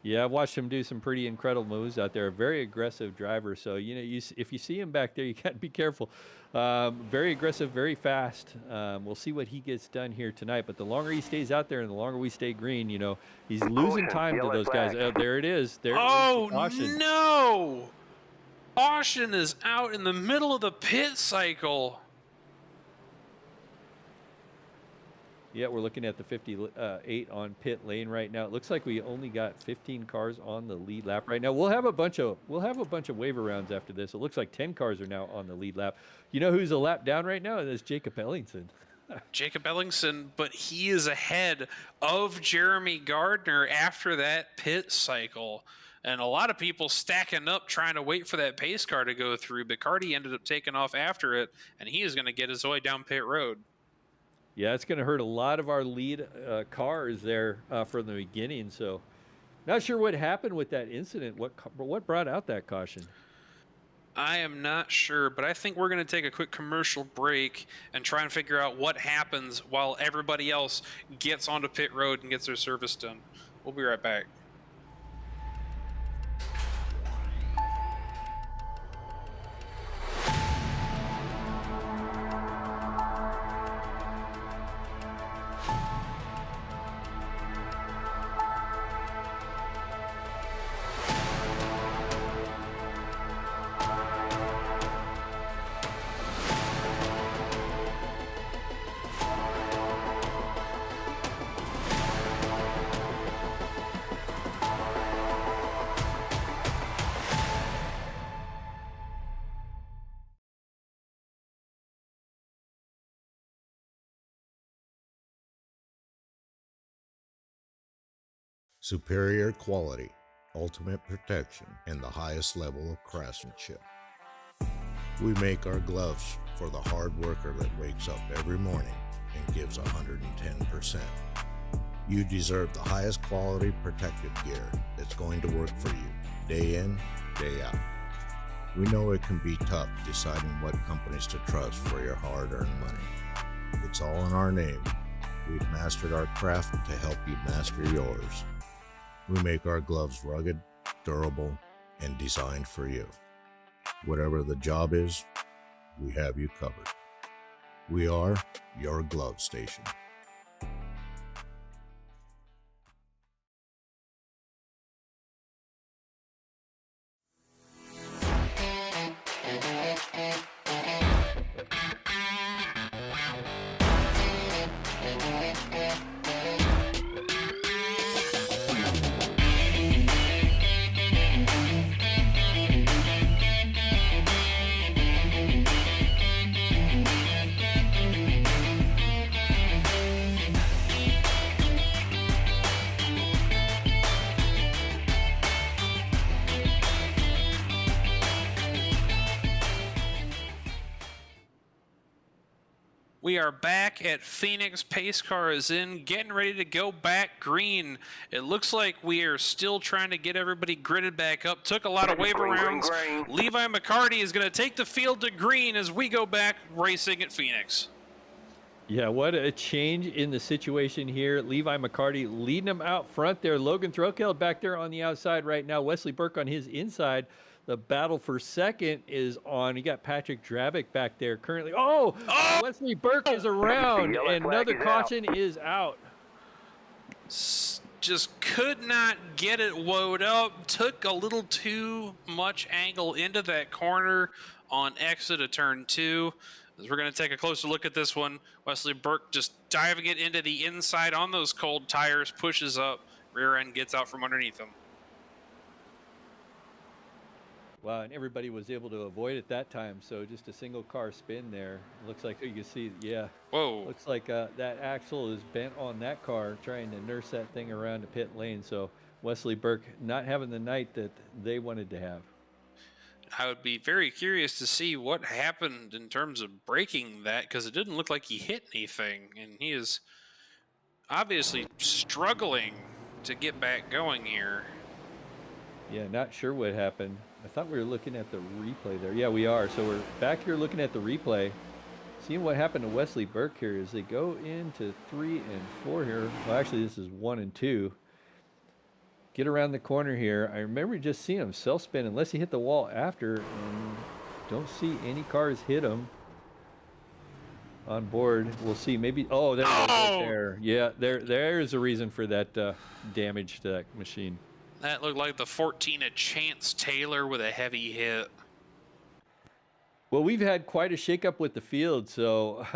Yeah, I've watched him do some pretty incredible moves out there. A very aggressive driver. So, you know, if you see him back there, you got to be careful. Very aggressive, very fast. We'll see what he gets done here tonight. But the longer he stays out there and the longer we stay green, you know, he's losing time to those guys. Oh, there it is. There oh, caution. No! Caution is out in the middle of the pit cycle. Yeah, we're looking at the 58 on pit lane right now. It looks like we only got 15 cars on the lead lap right now. We'll have a bunch of waiver rounds after this. It looks like 10 cars are now on the lead lap. You know who's a lap down right now? That's Jacob Ellingson. Jacob Ellingson, but he is ahead of Jeremy Gardner after that pit cycle. And a lot of people stacking up trying to wait for that pace car to go through. But Cardi ended up taking off after it, and he is going to get his way down pit road. Yeah, it's going to hurt a lot of our lead cars there from the beginning. So, not sure what happened with that incident. What brought out that caution? I am not sure, but I think we're going to take a quick commercial break and try and figure out what happens while everybody else gets onto pit road and gets their service done. We'll be right back. Superior quality, ultimate protection, and the highest level of craftsmanship. We make our gloves for the hard worker that wakes up every morning and gives 110%. You deserve the highest quality protective gear that's going to work for you, day in, day out. We know it can be tough deciding what companies to trust for your hard-earned money. It's all in our name. We've mastered our craft to help you master yours. We make our gloves rugged, durable, and designed for you. Whatever the job is, we have you covered. We are your glove station. We are back at Phoenix. Pace car is in, getting ready to go back green. It looks like we are still trying to get everybody gridded back up. Took a lot of wave rounds. Levi McCarty is going to take the field to green as we go back racing at Phoenix. Yeah, what a change in the situation here. Levi McCarty leading them out front there. Logan Threlkeld back there on the outside right now. Wesley Burke on his inside. The battle for second is on. You got Patrick Drabick back there currently. Oh! Wesley Burke is around, and another caution is out. Just could not get it woed up. Took a little too much angle into that corner on exit of turn 2. As we're going to take a closer look at this one, Wesley Burke just diving it into the inside on those cold tires, pushes up, rear end gets out from underneath him. Wow, and everybody was able to avoid it that time, so just a single car spin there. Looks like you can see, yeah. Whoa. Looks like that axle is bent on that car, trying to nurse that thing around the pit lane. So Wesley Burke not having the night that they wanted to have. I would be very curious to see what happened in terms of breaking that, because it didn't look like he hit anything, and he is obviously struggling to get back going here. Yeah, not sure what happened. I thought we were looking at the replay there. Yeah, we are. So we're back here looking at the replay, seeing what happened to Wesley Burke here as they go into 3 and 4 here. Well, actually, this is 1 and 2. Get around the corner here. I remember just seeing him self-spin unless he hit the wall after, and don't see any cars hit him on board. We'll see. Maybe, oh, there it goes right there. Yeah, there's a reason for that damage to that machine. That looked like the 14 of Chance Taylor with a heavy hit. Well, we've had quite a shakeup with the field, so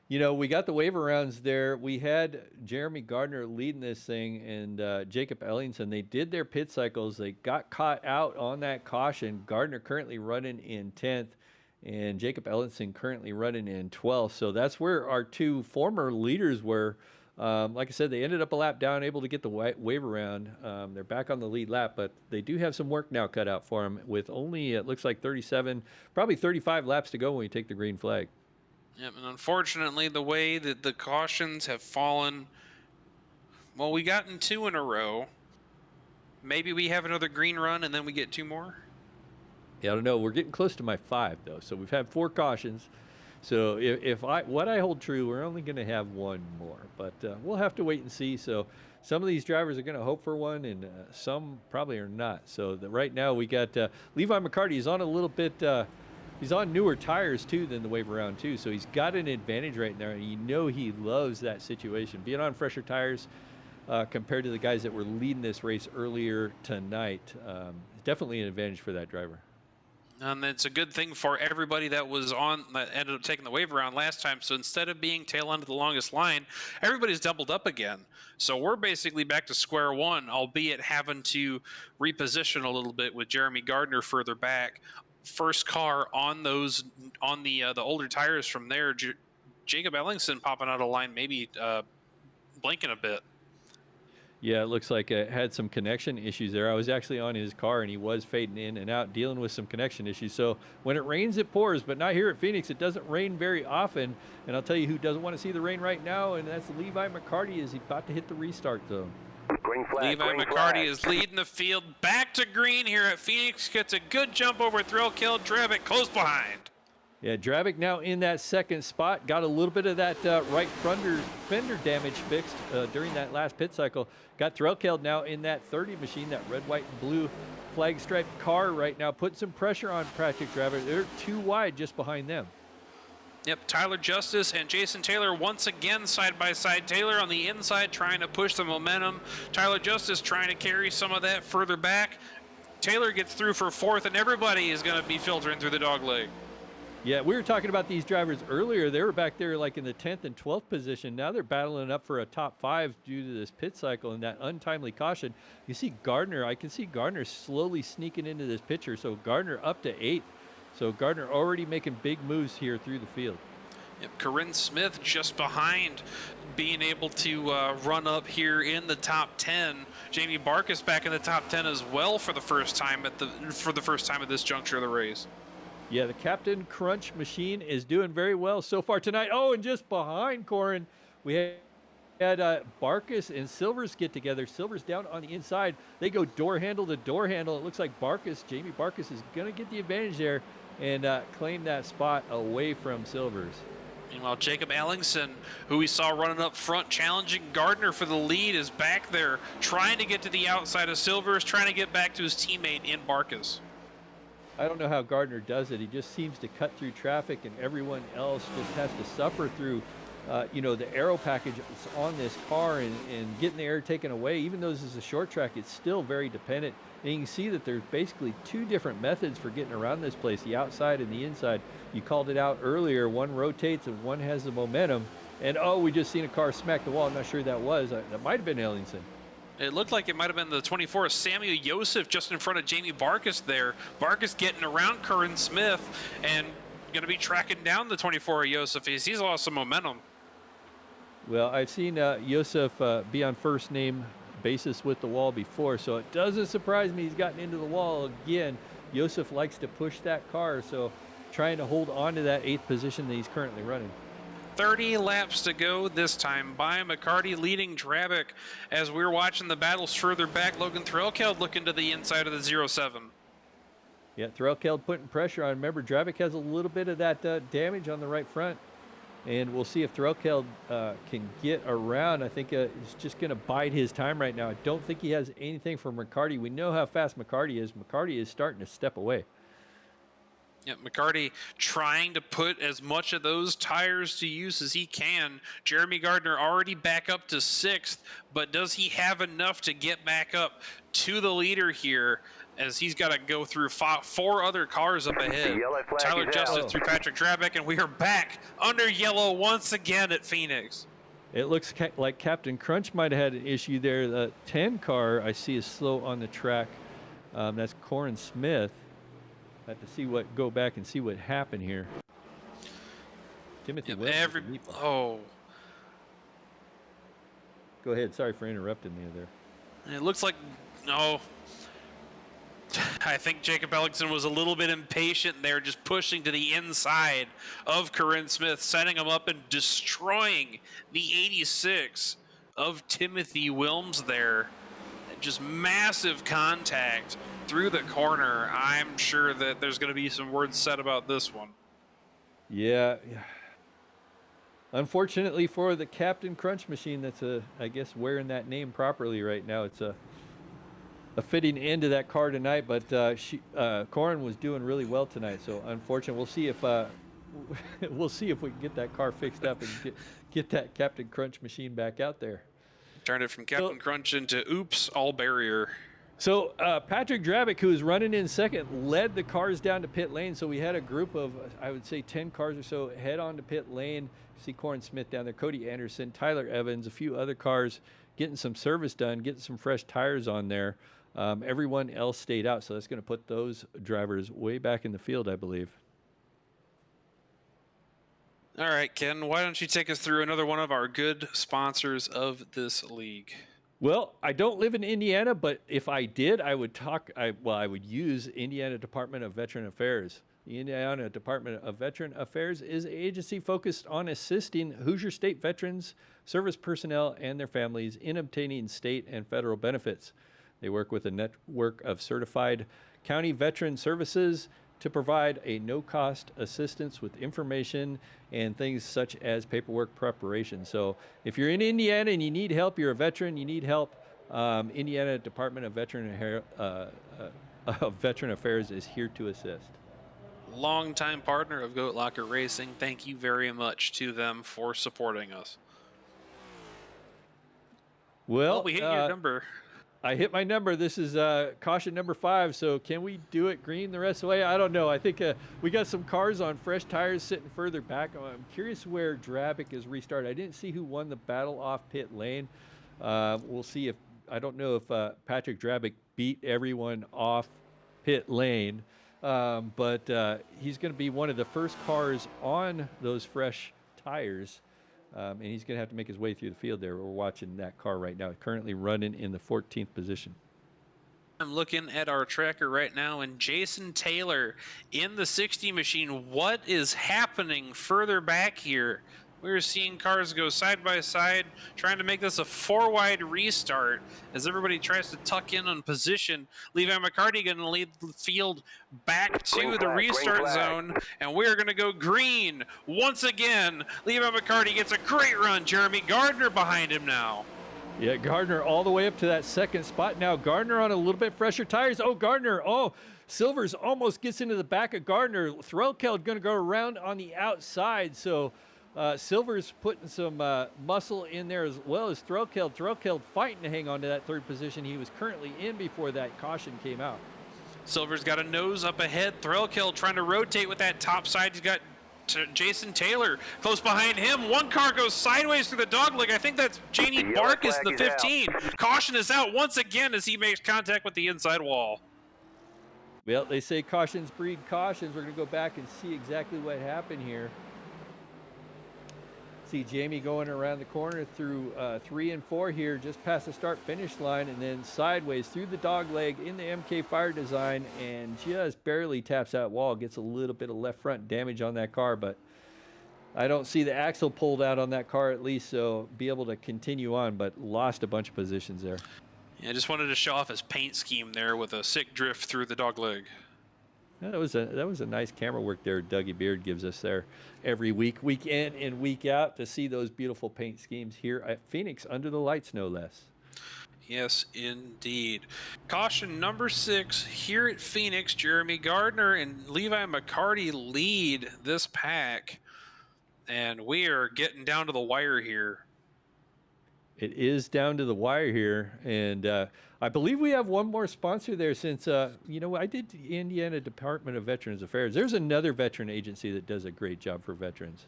you know, we got the waiver rounds there. We had Jeremy Gardner leading this thing, and Jacob Ellingson. They did their pit cycles. They got caught out on that caution. Gardner currently running in 10th, and Jacob Ellingson currently running in 12th. So that's where our two former leaders were. Like I said, they ended up a lap down, able to get the waiver round. They're back on the lead lap, but they do have some work now cut out for them with only, it looks like 37, probably 35 laps to go when we take the green flag. Yep, and unfortunately, the way that the cautions have fallen, well, we gotten 2 in a row. Maybe we have another green run and then we get 2 more? Yeah, I don't know. We're getting close to my 5, though. So we've had 4 cautions. So if what I hold true, we're only going to have 1 more. But we'll have to wait and see. So some of these drivers are going to hope for one, and some probably are not. So right now we got Levi McCarty. He's on a little bit he's on newer tires, too, than the waiver round, too. So he's got an advantage right now. And you know he loves that situation. Being on fresher tires compared to the guys that were leading this race earlier tonight, definitely an advantage for that driver. And it's a good thing for everybody that was on, that ended up taking the waiver round last time. So instead of being tail end of the longest line, everybody's doubled up again. So we're basically back to square one, albeit having to reposition a little bit with Jeremy Gardner further back. First car on those, on the older tires from there. Jacob Ellingson popping out of line, maybe blinking a bit. Yeah, it looks like it had some connection issues there. I was actually on his car, and he was fading in and out, dealing with some connection issues. So when it rains, it pours, but not here at Phoenix. It doesn't rain very often. And I'll tell you who doesn't want to see the rain right now, and that's Levi McCarty. Is he about to hit the restart zone? Green flag, Levi green McCarty flag. is leading the field back to green here at Phoenix. Gets a good jump over Threlkeld. Drabick close behind. Yeah, Drabick now in that second spot. Got a little bit of that right fender damage fixed during that last pit cycle. Got Threlkeld now in that 30 machine, that red, white, and blue flag striped car right now. Putting some pressure on Patrick Drabick. They're too wide just behind them. Yep, Tyler Justice and Jason Taylor once again side by side. Taylor on the inside trying to push the momentum. Tyler Justice trying to carry some of that further back. Taylor gets through for fourth, and everybody is going to be filtering through the dog leg. Yeah, we were talking about these drivers earlier. They were back there like in the 10th and 12th position. Now they're battling up for a top 5 due to this pit cycle and that untimely caution. You see Gardner, I can see Gardner slowly sneaking into this picture. So Gardner up to 8th. So Gardner already making big moves here through the field. Yep, Corinne Smith just behind, being able to run up here in the top 10. Jamie Barkus back in the top 10 as well for the first time at this juncture of the race. Yeah, the Captain Crunch machine is doing very well so far tonight. Oh, and just behind Corin, we had Barkus and Silvers get together. Silvers down on the inside. They go door handle to door handle. It looks like Jamie Barkus is going to get the advantage there and claim that spot away from Silvers. Meanwhile, Jacob Ellingson, who we saw running up front, challenging Gardner for the lead, is back there trying to get to the outside of Silvers, trying to get back to his teammate in Barkus. I don't know how Gardner does it. He just seems to cut through traffic, and everyone else just has to suffer through, the aero package on this car and getting the air taken away. Even though this is a short track, it's still very dependent. And you can see that there's basically 2 different methods for getting around this place, the outside and the inside. You called it out earlier. One rotates and one has the momentum. And, we just seen a car smack the wall. I'm not sure who that was. That might have been Ellingson. It looked like it might have been the 24, Samuel Yosef, just in front of Jamie Barkus there. Barkus getting around Corinne Smith and going to be tracking down the 24 Yosef. He's lost some momentum. Well, I've seen Yosef be on first name basis with the wall before, so it doesn't surprise me he's gotten into the wall again. Yosef likes to push that car, so trying to hold on to that 8th position that he's currently running. 30 laps to go this time. By McCarty leading Drabick as we're watching the battles further back. Logan Threlkeld looking to the inside of the 07. Yeah, Threlkeld putting pressure on. Remember, Drabick has a little bit of that damage on the right front, and we'll see if Threlkeld can get around. I think he's just going to bide his time right now. I don't think he has anything for McCarty. We know how fast McCarty is. McCarty is starting to step away. Yeah, McCarty trying to put as much of those tires to use as he can. Jeremy Gardner already back up to 6th, but does he have enough to get back up to the leader here as he's got to go through 4 other cars up ahead? Tyler Justice through Patrick Drabick, and we are back under yellow once again at Phoenix. It looks like Captain Crunch might have had an issue there. The 10 car I see is slow on the track. That's Corin Smith. I have to go back and see what happened here. Timothy Williams. Go ahead. Sorry for interrupting you there. It looks like I think Jacob Ellingson was a little bit impatient there, just pushing to the inside of Corinne Smith, setting him up and destroying the 86 of Timothy Wilms there. Just massive contact through the corner. I'm sure that there's going to be some words said about this one. Yeah. Unfortunately for the Captain Crunch machine, that's I guess wearing that name properly right now. It's a fitting end to that car tonight, but Corin was doing really well tonight. So unfortunately, we'll see if we can get that car fixed up and get that Captain Crunch machine back out there. Turned it from Captain Crunch into oops, all barrier. So Patrick Drabick, who was running in second, led the cars down to pit lane. So we had a group of, I would say, 10 cars or so head on to pit lane. See Corin Smith down there, Cody Anderson, Tyler Evans, a few other cars getting some service done, getting some fresh tires on there. Everyone else stayed out, so that's going to put those drivers way back in the field, I believe. All right, Ken, why don't you take us through another one of our good sponsors of this league? Well, I don't live in Indiana, but if I did, I would use Indiana Department of Veteran Affairs. The Indiana Department of Veteran Affairs is an agency focused on assisting Hoosier State veterans, service personnel, and their families in obtaining state and federal benefits. They work with a network of certified county veteran services to provide a no-cost assistance with information and things such as paperwork preparation. So if you're in Indiana and you need help, you're a veteran, you need help, Indiana Department of Veteran Affairs is here to assist. longtime partner of Goat Locker Racing. Thank you very much to them for supporting us. Well, we hit your number. I hit my number. This is caution number 5. So can we do it green the rest of the way? I don't know. I think we got some cars on fresh tires sitting further back. I'm curious where Drabic is restarted. I didn't see who won the battle off pit lane. We'll see if, I don't know if Patrick Drabic beat everyone off pit lane, but he's going to be one of the first cars on those fresh tires. And he's going to have to make his way through the field there. We're watching that car right now, currently running in the 14th position. I'm looking at our tracker right now, and Jason Taylor in the 60 machine. What is happening further back here? We're seeing cars go side by side, trying to make this a 4-wide restart as everybody tries to tuck in on position. Levi McCarty going to lead the field back to the restart zone, and we're going to go green once again. Levi McCarty gets a great run. Jeremy Gardner behind him now. Yeah, Gardner all the way up to that second spot. Now Gardner on a little bit fresher tires. Oh, Gardner. Oh, Silvers almost gets into the back of Gardner. Threlkeld going to go around on the outside. So Silver's putting some muscle in there as well as Threlkeld. Threlkeld fighting to hang on to that third position he was currently in before that caution came out. Silver's got a nose up ahead. Threlkeld trying to rotate with that top side. He's got Jason Taylor close behind him. One car goes sideways through the dogleg. I think that's Janie Barkus, the 15. Caution is out once again as he makes contact with the inside wall. Well, they say cautions breed cautions. We're going to go back and see exactly what happened here. See Jamie going around the corner through 3 and 4 here, just past the start-finish line, and then sideways through the dogleg in the MK Fire design, and just barely taps that wall. Gets a little bit of left front damage on that car, but I don't see the axle pulled out on that car at least, so be able to continue on, but lost a bunch of positions there. Yeah, just wanted to show off his paint scheme there with a sick drift through the dogleg. Yeah, that was a nice camera work there Dougie Beard gives us there every week in and week out, to see those beautiful paint schemes here at Phoenix under the lights, no less. Yes, indeed. Caution number 6 here at Phoenix. Jeremy Gardner and Levi McCarty lead this pack, and we are getting down to the wire here. It is down to the wire here, and I believe we have one more sponsor there since, you know, I did the Indiana Department of Veterans Affairs. There's another veteran agency that does a great job for veterans.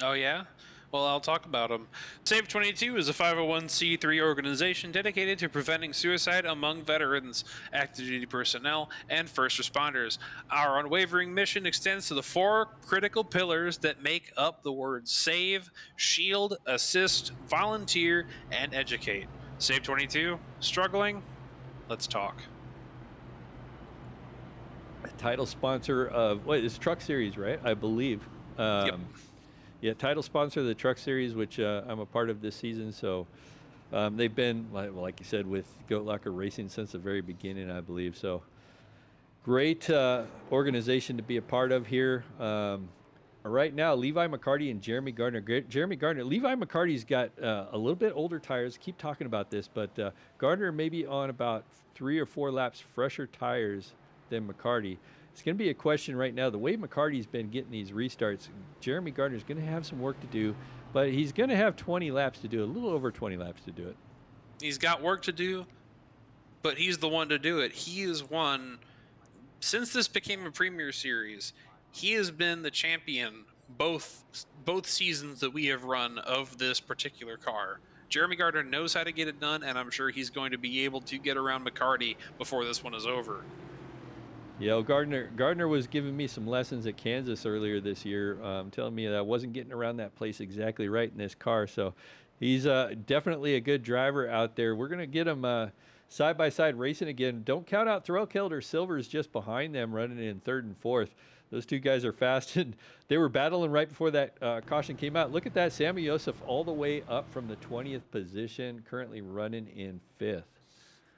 Oh, yeah? Well, I'll talk about them. Save 22 is a 501c3 organization dedicated to preventing suicide among veterans, active duty personnel, and first responders. Our unwavering mission extends to the 4 critical pillars that make up the words save, shield, assist, volunteer, and educate. Save 22, struggling? Let's talk. Title sponsor of, it's Truck Series, right? I believe. Yep. Yeah, title sponsor of the Truck Series, which I'm a part of this season. So they've been, like you said, with Goat Locker Racing since the very beginning, I believe. So great organization to be a part of here. Right now, Levi McCarty and Jeremy Gardner. Levi McCarty's got a little bit older tires. Keep talking about this, but Gardner maybe on about 3 or 4 laps fresher tires than McCarty. It's going to be a question right now. The way McCarty's been getting these restarts, Jeremy Gardner's going to have some work to do, but he's going to have 20 laps to do it, a little over 20 laps to do it. He's got work to do, but he's the one to do it. He is one, since this became a Premier Series, he has been the champion both seasons that we have run of this particular car. Jeremy Gardner knows how to get it done, and I'm sure he's going to be able to get around McCarty before this one is over. Yeah, Gardner was giving me some lessons at Kansas earlier this year, telling me that I wasn't getting around that place exactly right in this car. So he's definitely a good driver out there. We're going to get him side-by-side racing again. Don't count out Threlkeld or Silvers just behind them, running in 3rd and 4th. Those two guys are fast, and they were battling right before that caution came out. Look at that, Sammy Yosef all the way up from the 20th position, currently running in 5th.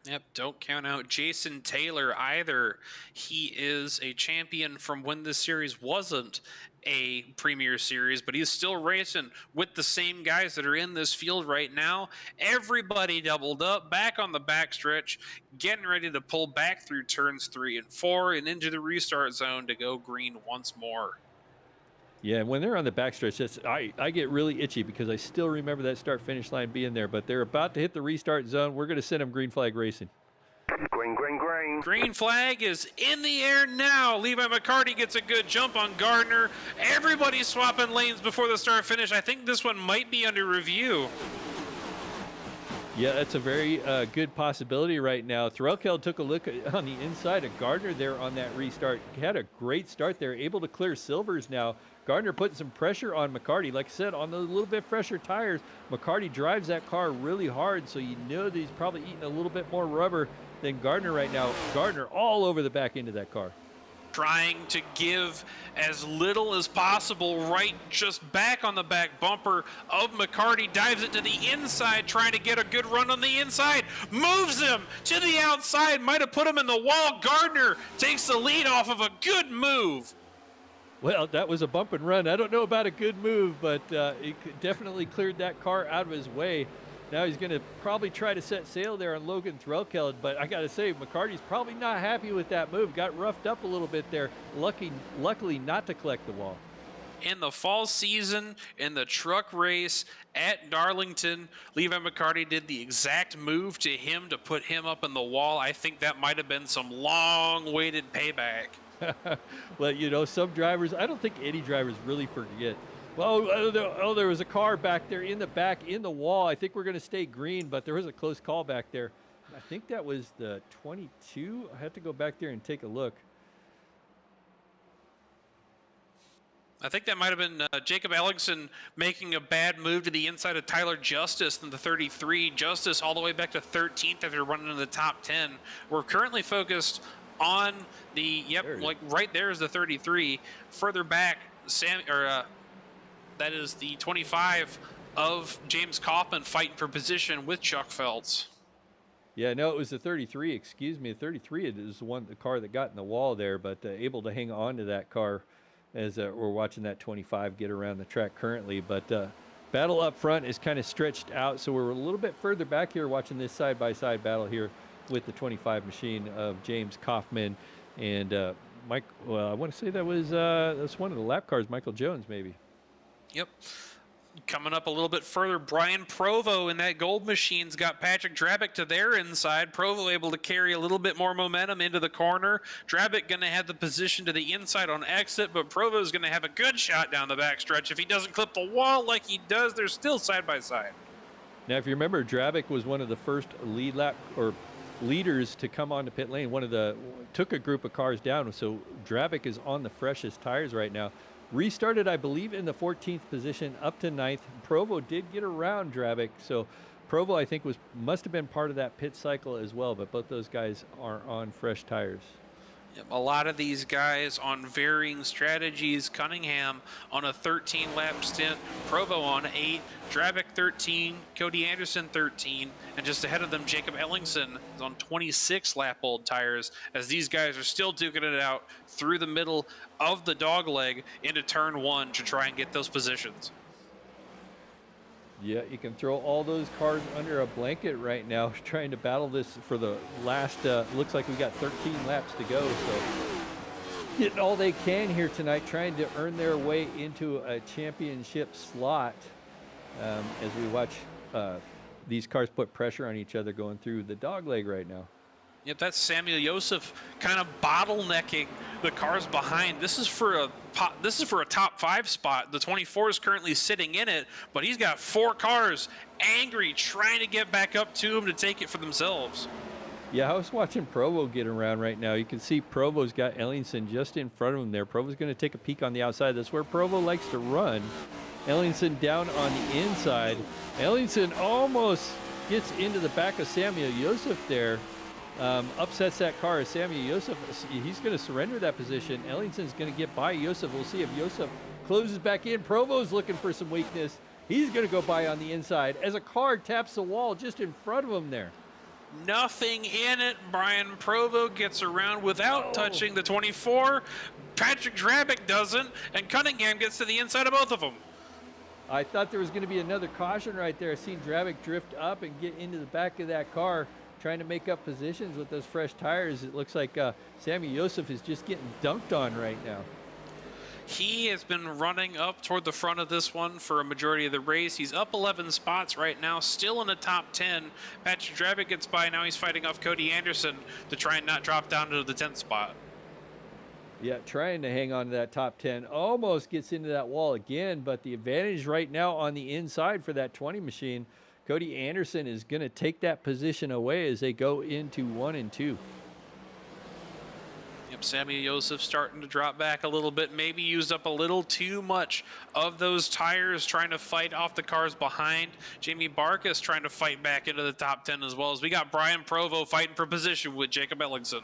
Yep, don't count out Jason Taylor either. He is a champion from when this series wasn't a Premier Series, but he's still racing with the same guys that are in this field right now. Everybody doubled up, back on the backstretch, getting ready to pull back through turns 3 and 4 and into the restart zone to go green once more. Yeah, and when they're on the backstretch, I get really itchy because I still remember that start-finish line being there. But they're about to hit the restart zone. We're going to send them green flag racing. Green, green, green. Green flag is in the air now. Levi McCarty gets a good jump on Gardner. Everybody's swapping lanes before the start finish. I think this one might be under review. Yeah, that's a very good possibility right now. Threlkeld took a look on the inside of Gardner there on that restart. Had a great start there, able to clear silvers now. Gardner putting some pressure on McCarty. Like I said, on the little bit fresher tires, McCarty drives that car really hard, so you know that he's probably eating a little bit more rubber than Gardner right now. Gardner all over the back end of that car. Trying to give as little as possible, right just back on the back bumper of McCarty, dives it to the inside, trying to get a good run on the inside, moves him to the outside, might have put him in the wall. Gardner takes the lead off of a good move. Well, that was a bump and run. I don't know about a good move, but he definitely cleared that car out of his way. Now he's going to probably try to set sail there on Logan Threlkeld, but I got to say, McCarty's probably not happy with that move. Got roughed up a little bit there. Luckily not to collect the wall. In the fall season, in the truck race at Darlington, Levi McCarty did the exact move to him to put him up in the wall. I think that might have been some long-awaited payback. Well, you know, some drivers, I don't think any drivers really forget. Well, there was a car back there in the wall. I think we're going to stay green, but there was a close call back there. I think that was the 22. I have to go back there and take a look. I think that might have been Jacob Ellingson making a bad move to the inside of Tyler Justice in the 33. Justice all the way back to 13th after running in the top 10. We're currently focused on the, like right there is the 33. Further back, that is the 25 of James Kaufman fighting for position with Chuck Feltz. Yeah, no, it was the 33. Excuse me, the 33 is the car that got in the wall there, but able to hang on to that car as we're watching that 25 get around the track currently. But battle up front is kind of stretched out, so we're a little bit further back here watching this side-by-side battle here with the 25 machine of James Kaufman and Mike. Well, I want to say that's one of the lap cars, Michael Jones, maybe. Yep. Coming up a little bit further, Brian Provo in that gold machine's got Patrick Drabick to their inside. Provo able to carry a little bit more momentum into the corner. Drabick going to have the position to the inside on exit, but Provo's going to have a good shot down the backstretch. If he doesn't clip the wall like he does, they're still side by side. Now, if you remember, Drabick was one of the first leaders to come onto pit lane. Took a group of cars down, so Drabick is on the freshest tires right now. Restarted, I believe, in the 14th position up to 9th. Provo did get around Drabick, so Provo, I think, must have been part of that pit cycle as well, but both those guys are on fresh tires. Yep, a lot of these guys on varying strategies. Cunningham on a 13-lap stint, Provo on 8, Drabick 13, Cody Anderson 13, and just ahead of them, Jacob Ellingson is on 26-lap old tires, as these guys are still duking it out through the middle of the dogleg into turn 1 to try and get those positions. Yeah, you can throw all those cars under a blanket right now, trying to battle this for the last, looks like we got 13 laps to go, so getting all they can here tonight, trying to earn their way into a championship slot as we watch these cars put pressure on each other going through the dogleg right now. Yep, that's Samuel Yosef kind of bottlenecking the cars behind. This is for a top 5 spot. The 24 is currently sitting in it, but he's got 4 cars angry, trying to get back up to him to take it for themselves. Yeah, I was watching Provo get around right now. You can see Provo's got Ellingson just in front of him there. Provo's going to take a peek on the outside. That's where Provo likes to run. Ellingson down on the inside. Ellingson almost gets into the back of Samuel Yosef there. Upsets that car. Samuel Yosef, he's going to surrender that position. Ellingson's going to get by Yosef. We'll see if Yosef closes back in. Provo's looking for some weakness. He's going to go by on the inside as a car taps the wall just in front of him there. Nothing in it. Brian Provo gets around without touching the 24. Patrick Drabick doesn't, and Cunningham gets to the inside of both of them. I thought there was going to be another caution right there. I seen Drabick drift up and get into the back of that car, trying to make up positions with those fresh tires. It looks like Sammy Joseph is just getting dunked on right now. He has been running up toward the front of this one for a majority of the race. He's up 11 spots right now, still in the top 10. Patrick Drabick gets by. Now he's fighting off Cody Anderson to try and not drop down to the 10th spot. Yeah, trying to hang on to that top 10. Almost gets into that wall again, but the advantage right now on the inside for that 20 machine, Cody Anderson is going to take that position away as they go into 1 and 2. Yep, Sammy Joseph starting to drop back a little bit, maybe used up a little too much of those tires trying to fight off the cars behind. Jamie Barkas trying to fight back into the top 10 as well, as we got Brian Provo fighting for position with Jacob Ellingson.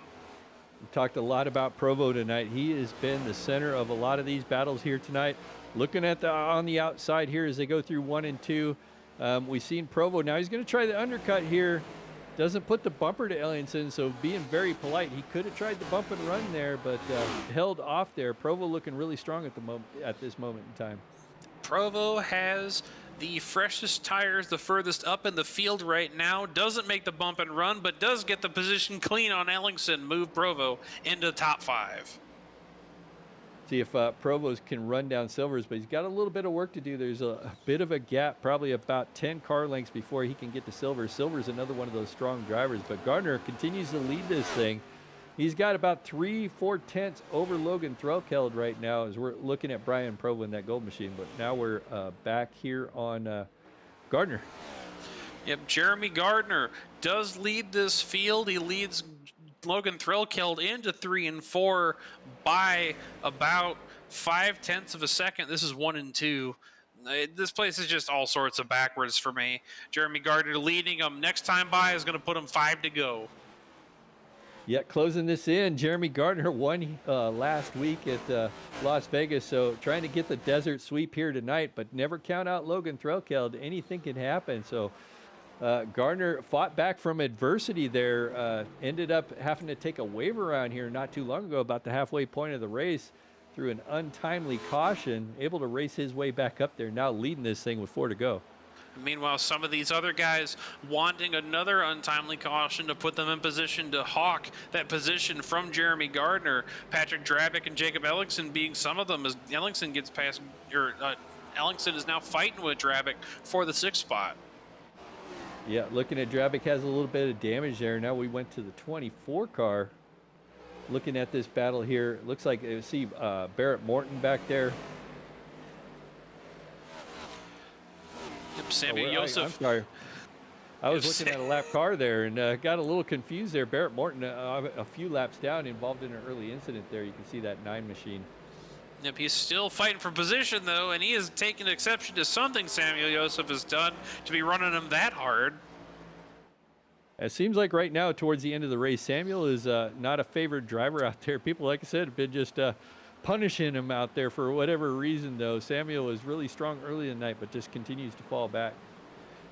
We talked a lot about Provo tonight. He has been the center of a lot of these battles here tonight. Looking at on the outside here as they go through 1 and 2, we've seen Provo. Now he's going to try the undercut here. Doesn't put the bumper to Ellingson, so being very polite. He could have tried the bump and run there, but held off there. Provo looking really strong at this moment in time. Provo has the freshest tires, the furthest up in the field right now. Doesn't make the bump and run, but does get the position clean on Ellingson. Move Provo into the top 5. See if Provo's can run down Silvers, but he's got a little bit of work to do. There's a bit of a gap, probably about 10 car lengths before he can get to Silvers. Silver's another one of those strong drivers, but Gardner continues to lead this thing. He's got about 3-4 tenths over Logan Threlkeld right now as we're looking at Brian Provo in that gold machine, but now we're back here on Gardner. Yep, Jeremy Gardner does lead this field. He leads Logan Threlkeld into 3 and 4 by about 0.5 of a second. This is 1 and 2. This place is just all sorts of backwards for me. Jeremy Gardner leading him. Next time by is going to put him 5 to go. Yeah, closing this in. Jeremy Gardner won last week at Las Vegas, so trying to get the desert sweep here tonight, but never count out Logan Threlkeld. Anything can happen, so Gardner fought back from adversity there, ended up having to take a waiver around here not too long ago, about the halfway point of the race, through an untimely caution, able to race his way back up there, now leading this thing with 4 to go. Meanwhile, some of these other guys wanting another untimely caution to put them in position to hawk that position from Jeremy Gardner. Patrick Drabick and Jacob Ellingson being some of them, as Ellingson gets past, or Ellingson is now fighting with Drabick for the 6th spot. Yeah, looking at Drabick has a little bit of damage there. Now we went to the 24 car. Looking at this battle here, looks like see Barrett Morton back there. Sammy Joseph. I'm sorry. I was looking at a lap car there and got a little confused there. Barrett Morton, a few laps down, involved in an early incident there. You can see that 9 machine. Yep, he's still fighting for position, though, and he is taking exception to something Samuel Joseph has done to be running him that hard. It seems like right now, towards the end of the race, Samuel is not a favored driver out there. People, like I said, have been just punishing him out there for whatever reason, though. Samuel was really strong early in the night, but just continues to fall back.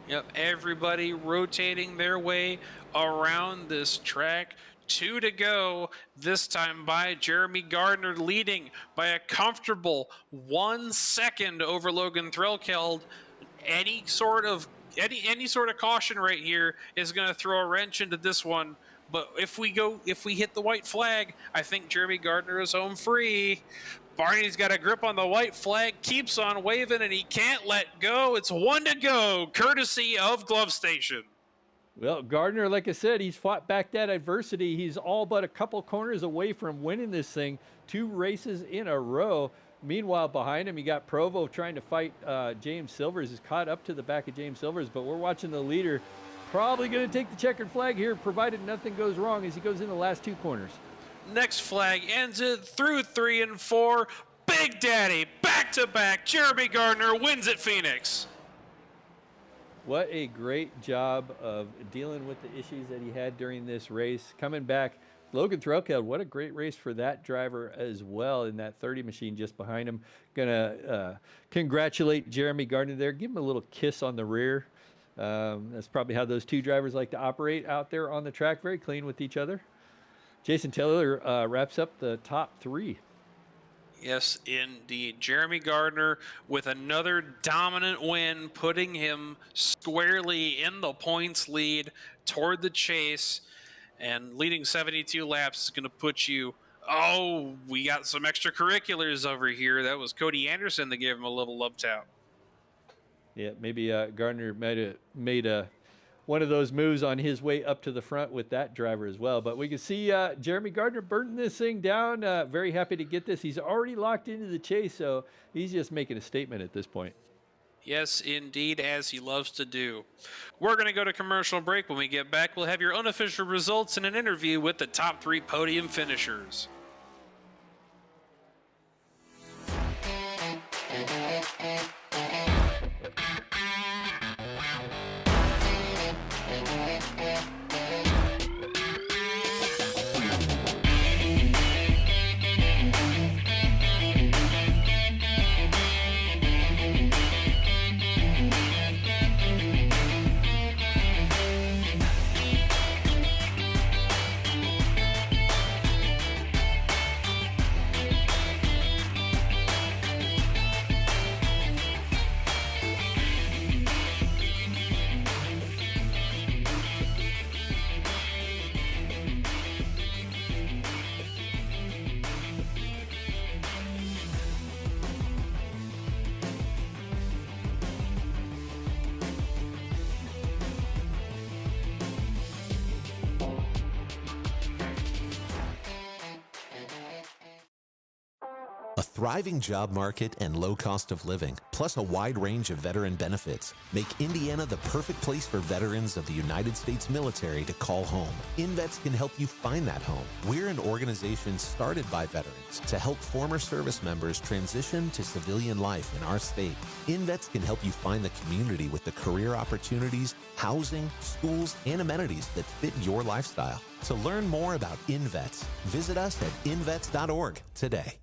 Yep, everybody rotating their way around this track. 2 to go, this time by Jeremy Gardner, leading by a comfortable 1 second over Logan Threlkeld. Any sort of caution right here is going to throw a wrench into this one. But if we hit the white flag, I think Jeremy Gardner is home free. Barney's got a grip on the white flag, keeps on waving, and he can't let go. It's 1 to go, courtesy of Glove Station. Well, Gardner, like I said, he's fought back that adversity. He's all but a couple corners away from winning this thing, 2 races in a row. Meanwhile, behind him, you got Provo trying to fight James Silvers. He's caught up to the back of James Silvers, but we're watching the leader probably going to take the checkered flag here, provided nothing goes wrong as he goes in the last 2 corners. Next flag ends it through 3 and 4. Big Daddy, back-to-back. Jeremy Gardner wins at Phoenix. What a great job of dealing with the issues that he had during this race. Coming back, Logan Threlkeld, what a great race for that driver as well in that 30 machine just behind him. Gonna congratulate Jeremy Gardner there. Give him a little kiss on the rear. That's probably how those two drivers like to operate out there on the track, very clean with each other. Jason Taylor wraps up the top 3. Yes, indeed. Jeremy Gardner with another dominant win, putting him squarely in the points lead toward the chase. And leading 72 laps is going to put you, we got some extracurriculars over here. That was Cody Anderson that gave him a little love tap. Yeah, maybe Gardner might have made one of those moves on his way up to the front with that driver as well. But we can see Jeremy Gardner burning this thing down. Very happy to get this. He's already locked into the chase, so he's just making a statement at this point. Yes, indeed, as he loves to do. We're going to go to commercial break. When we get back, we'll have your unofficial results and an interview with the top 3 podium finishers. A thriving job market and low cost of living, plus a wide range of veteran benefits, make Indiana the perfect place for veterans of the United States military to call home. InVets can help you find that home. We're an organization started by veterans to help former service members transition to civilian life in our state. InVets can help you find the community with the career opportunities, housing, schools, and amenities that fit your lifestyle. To learn more about InVets, visit us at invets.org today.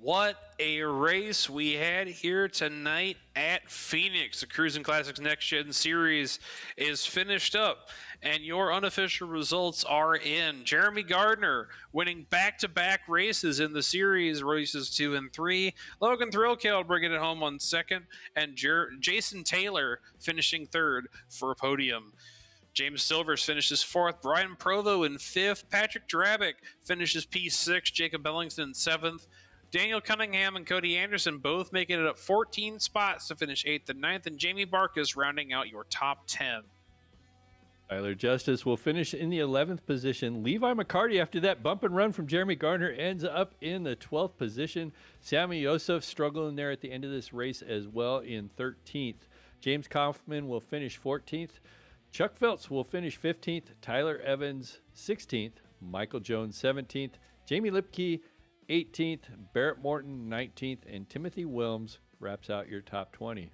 What a race we had here tonight at Phoenix. The Cruisin Classics Next Gen Series is finished up, and your unofficial results are in. Jeremy Gardner winning back-to-back races in the series, races 2 and 3. Logan Thrillkill bringing it home on second, and Jason Taylor finishing third for a podium. James Silvers finishes fourth. Brian Provo in fifth. Patrick Drabick finishes P6. Jacob Ellington seventh. Daniel Cunningham and Cody Anderson both making it up 14 spots to finish 8th and 9th, and Jamie Barkas rounding out your top 10. Tyler Justice will finish in the 11th position. Levi McCarty, after that bump and run from Jeremy Gardner, ends up in the 12th position. Sammy Yosef struggling there at the end of this race as well in 13th. James Kaufman will finish 14th. Chuck Phelps will finish 15th. Tyler Evans 16th. Michael Jones 17th. Jamie Lipke 18th, Barrett Morton 19th, and Timothy Wilms wraps out your top 20.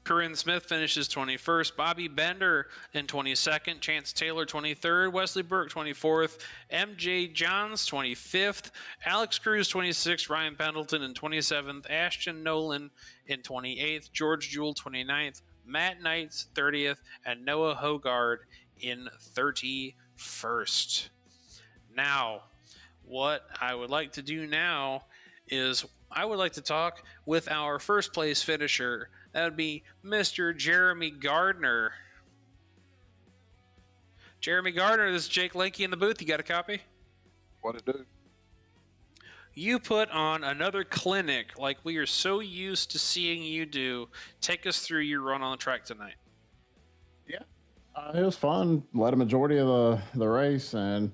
Corinne Smith finishes 21st. Bobby Bender in 22nd. Chance Taylor 23rd. Wesley Burke 24th. MJ Johns 25th. Alex Cruz 26th. Ryan Pendleton in 27th. Ashton Nolan in 28th. George Jewell 29th. Matt Knights 30th. And Noah Hogard in 31st. Now, what I would like to do now is I would like to talk with our first place finisher. That would be Mr. Jeremy Gardner. Jeremy Gardner, this is Jake Lakey in the booth. You got a copy? What it do? You put on another clinic like we are so used to seeing you do. Take us through your run on the track tonight. Yeah, it was fun. Led a majority of the race, and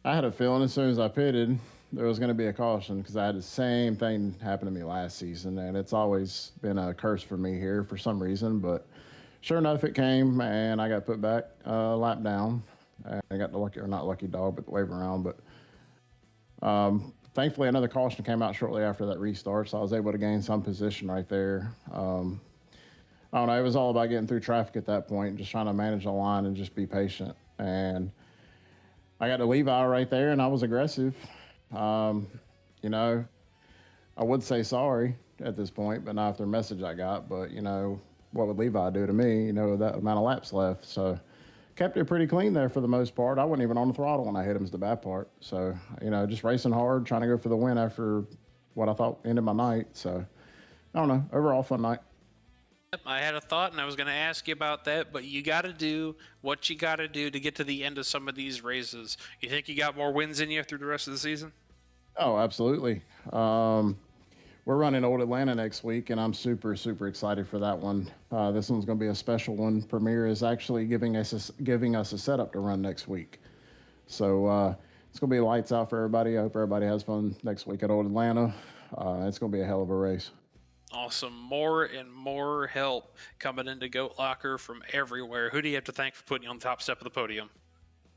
I had a feeling as soon as I pitted, there was going to be a caution because I had the same thing happen to me last season, and it's always been a curse for me here for some reason. But sure enough, it came, and I got put back a lap down. I got the lucky, or not lucky dog, but the wave around. But thankfully, another caution came out shortly after that restart, so I was able to gain some position right there. I don't know. It was all about getting through traffic at that point, just trying to manage the line and just be patient. And I got to Levi right there, and I was aggressive. You know, I would say sorry at this point, but not after the message I got. But, you know, what would Levi do to me, you know, that amount of laps left? So kept it pretty clean there for the most part. I wasn't even on the throttle when I hit him is the bad part. So, you know, just racing hard, trying to go for the win after what I thought ended my night. So, I don't know. Overall, fun night. I had a thought, and I was going to ask you about that, but you got to do what you got to do to get to the end of some of these races. You think you got more wins in you through the rest of the season? Oh, absolutely. We're running Old Atlanta next week, and I'm super, super excited for that one. This one's going to be a special one. Premier is actually giving us a setup to run next week. So it's going to be lights out for everybody. I hope everybody has fun next week at Old Atlanta. It's going to be a hell of a race. Awesome. More and more help coming into Goat Locker from everywhere. Who do you have to thank for putting you on the top step of the podium?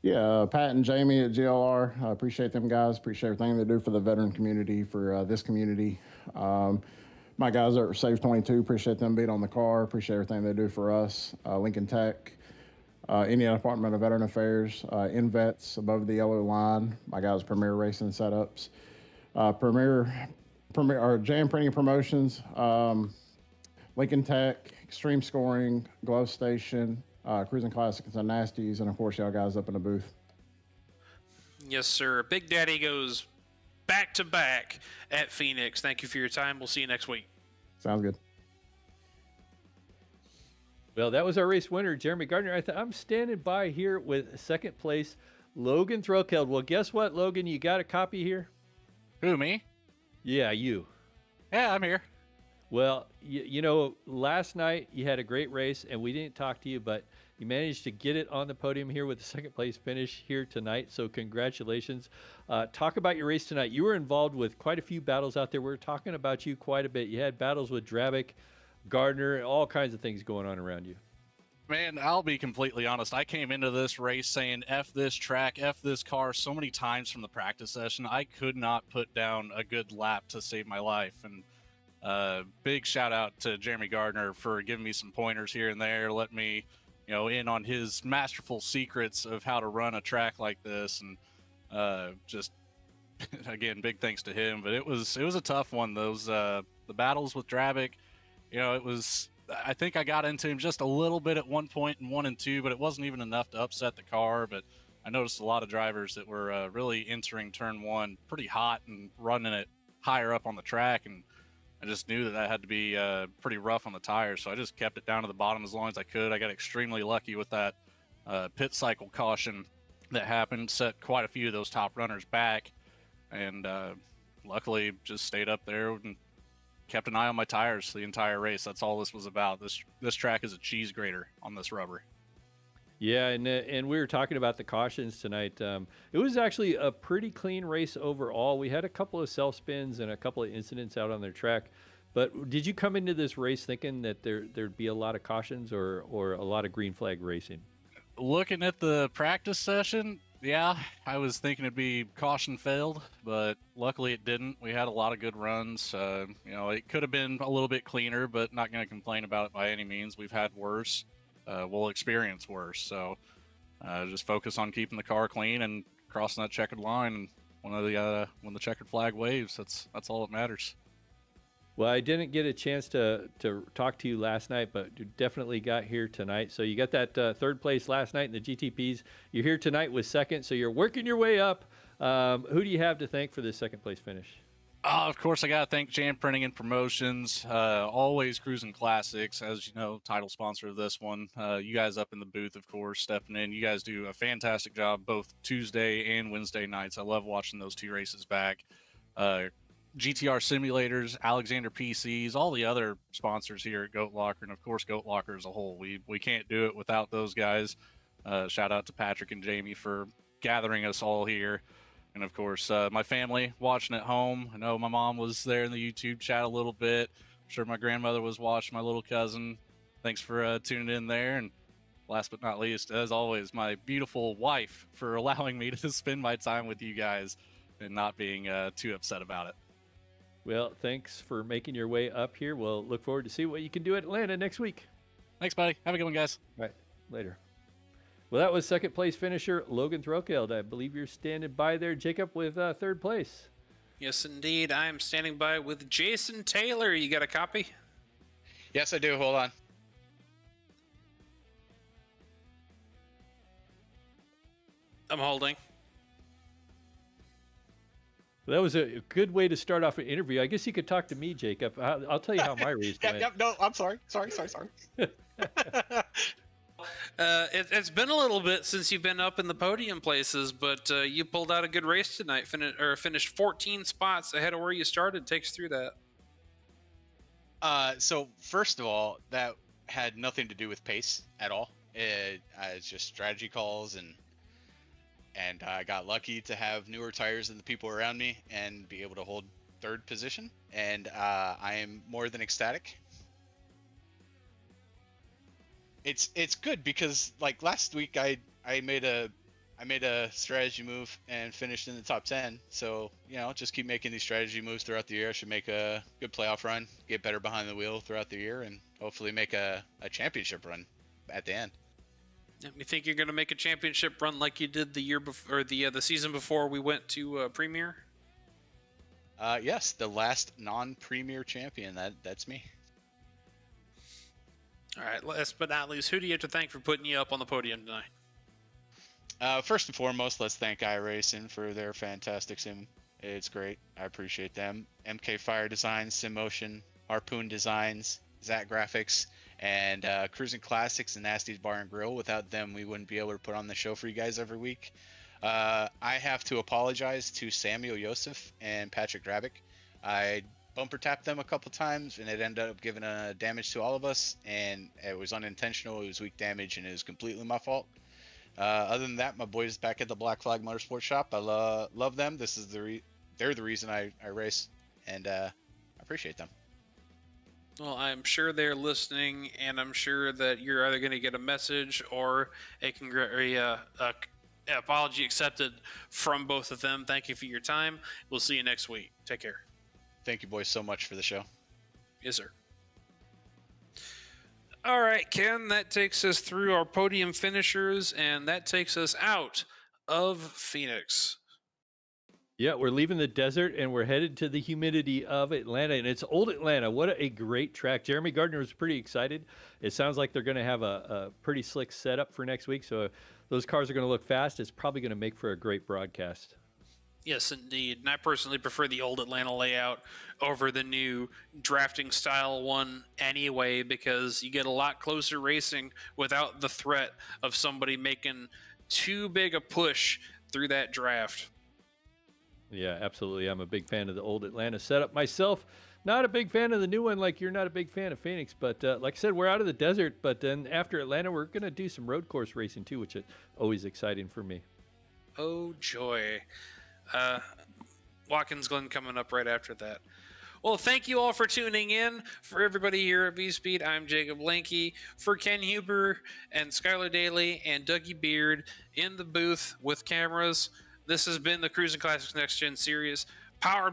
Yeah, Pat and Jamie at GLR. I appreciate them guys. Appreciate everything they do for the veteran community, for this community. My guys at Save 22, appreciate them being on the car. Appreciate everything they do for us. Lincoln Tech, Indiana Department of Veteran Affairs, InVets above the yellow line. My guys, Premier Racing Setups, Premier or Jam Printing Promotions, Lincoln Tech, Extreme Scoring, Glove Station, Cruisin Classics and Nasties, and of course y'all guys up in the booth. Yes, sir. Big Daddy goes back to back at Phoenix. Thank you for your time. We'll see you next week. Sounds good. Well, that was our race winner, Jeremy Gardner. I'm standing by here with second place, Logan Threlkeld. Well, guess what, Logan? You got a copy here? Who, me? Yeah, you. Yeah, I'm here. Well, you know, last night you had a great race, and we didn't talk to you, but you managed to get it on the podium here with the second place finish here tonight. So congratulations. Talk about your race tonight. You were involved with quite a few battles out there. We were talking about you quite a bit. You had battles with Drabick, Gardner, all kinds of things going on around you. Man, I'll be completely honest. I came into this race saying F this track, F this car so many times from the practice session. I could not put down a good lap to save my life. And big shout out to Jeremy Gardner for giving me some pointers here and there, letting me, you know, in on his masterful secrets of how to run a track like this. And just, again, big thanks to him. But it was a tough one. Those the battles with Drabick, you know, it was. I think I got into him just a little bit at one point in 1 and 2, but it wasn't even enough to upset the car. But I noticed a lot of drivers that were really entering turn 1 pretty hot and running it higher up on the track. And I just knew that had to be pretty rough on the tires. So I just kept it down to the bottom as long as I could. I got extremely lucky with that pit cycle caution that happened, set quite a few of those top runners back. And luckily just stayed up there and kept an eye on my tires the entire race. That's all this was about. This track is a cheese grater on this rubber. Yeah, and we were talking about the cautions tonight. It was actually a pretty clean race overall. We had a couple of self spins and a couple of incidents out on their track. But did you come into this race thinking that there'd be a lot of cautions or a lot of green flag racing? Looking at the practice session, Yeah, I was thinking it'd be caution failed, but luckily it didn't. We had a lot of good runs. It could have been a little bit cleaner, but not going to complain about it by any means. We've had worse. We'll experience worse. So just focus on keeping the car clean and crossing that checkered line. And when the checkered flag waves, that's all that matters. Well, I didn't get a chance to talk to you last night, but you definitely got here tonight. So you got that third place last night in the GTPs. You're here tonight with second, so you're working your way up. Who do you have to thank for this second place finish? Of course, I got to thank Jam Printing and Promotions. Always Cruisin Classics, as you know, title sponsor of this one. You guys up in the booth, of course, stepping in. You guys do a fantastic job both Tuesday and Wednesday nights. I love watching those two races back. GTR Simulators, Alexander PCs, all the other sponsors here at Goat Locker, and of course Goat Locker as a whole. We can't do it without those guys. Shout out to Patrick and Jamie for gathering us all here. And of course, my family watching at home. I know my mom was there in the YouTube chat a little bit. I'm sure my grandmother was watching, my little cousin. Thanks for tuning in there. And last but not least, as always, my beautiful wife for allowing me to spend my time with you guys and not being too upset about it. Well, thanks for making your way up here. We'll look forward to see what you can do at Atlanta next week. Thanks, buddy. Have a good one, guys. All right, later. Well, that was second place finisher Logan Throkeld. I believe you're standing by there, Jacob, with third place. Yes, indeed. I am standing by with Jason Taylor. You got a copy? Yes, I do. Hold on. I'm holding. Well, that was a good way to start off an interview. I guess you could talk to me, Jacob. I'll tell you how my race went. No, I'm sorry. Sorry. It's been a little bit since you've been up in the podium places, but you pulled out a good race tonight. Finished 14 spots ahead of where you started. Take us through that. So first of all, that had nothing to do with pace at all. It's just strategy calls, and I got lucky to have newer tires than the people around me and be able to hold third position. And I am more than ecstatic. It's good because like last week I made a strategy move and finished in the top 10. So, just keep making these strategy moves throughout the year. I should make a good playoff run, get better behind the wheel throughout the year, and hopefully make a championship run at the end. You think you're going to make a championship run like you did the year before, or the season before we went to Premier? Yes, the last non-Premier champion. That's me. All right, last but not least, who do you have to thank for putting you up on the podium tonight? First and foremost, let's thank iRacing for their fantastic sim. It's great. I appreciate them. MK Fire Designs, SimMotion, Harpoon Designs, Zat Graphics, and Cruisin Classics and Nasty's Bar and Grill. Without them, we wouldn't be able to put on the show for you guys every week. I have to apologize to Samuel Yosef and Patrick Drabick. I bumper tapped them a couple times, and it ended up giving damage to all of us, and it was unintentional. It was weak damage, and it was completely my fault. Other than that, my boys back at the Black Flag Motorsports Shop. I love them. This is they're the reason I race, and I appreciate them. Well, I'm sure they're listening, and I'm sure that you're either going to get a message or a apology accepted from both of them. Thank you for your time. We'll see you next week. Take care. Thank you, boys, so much for the show. Yes, sir. All right, Ken, that takes us through our podium finishers, and that takes us out of Phoenix. Yeah, we're leaving the desert and we're headed to the humidity of Atlanta, and it's old Atlanta. What a great track. Jeremy Gardner was pretty excited. It sounds like they're going to have a pretty slick setup for next week, so those cars are going to look fast. It's probably going to make for a great broadcast. Yes, indeed. And I personally prefer the old Atlanta layout over the new drafting style one anyway, because you get a lot closer racing without the threat of somebody making too big a push through that draft. Yeah, absolutely. I'm a big fan of the old Atlanta setup myself. Not a big fan of the new one, like you're not a big fan of Phoenix. But like I said, we're out of the desert. But then after Atlanta, we're going to do some road course racing too, which is always exciting for me. Oh, joy. Watkins Glen coming up right after that. Well, thank you all for tuning in. For everybody here at V-Speed, I'm Jacob Lanke. For Ken Huber and Skylar Daly and Dougie Beard in the booth with cameras, this has been the Cruisin' Classics Next Gen Series, powered by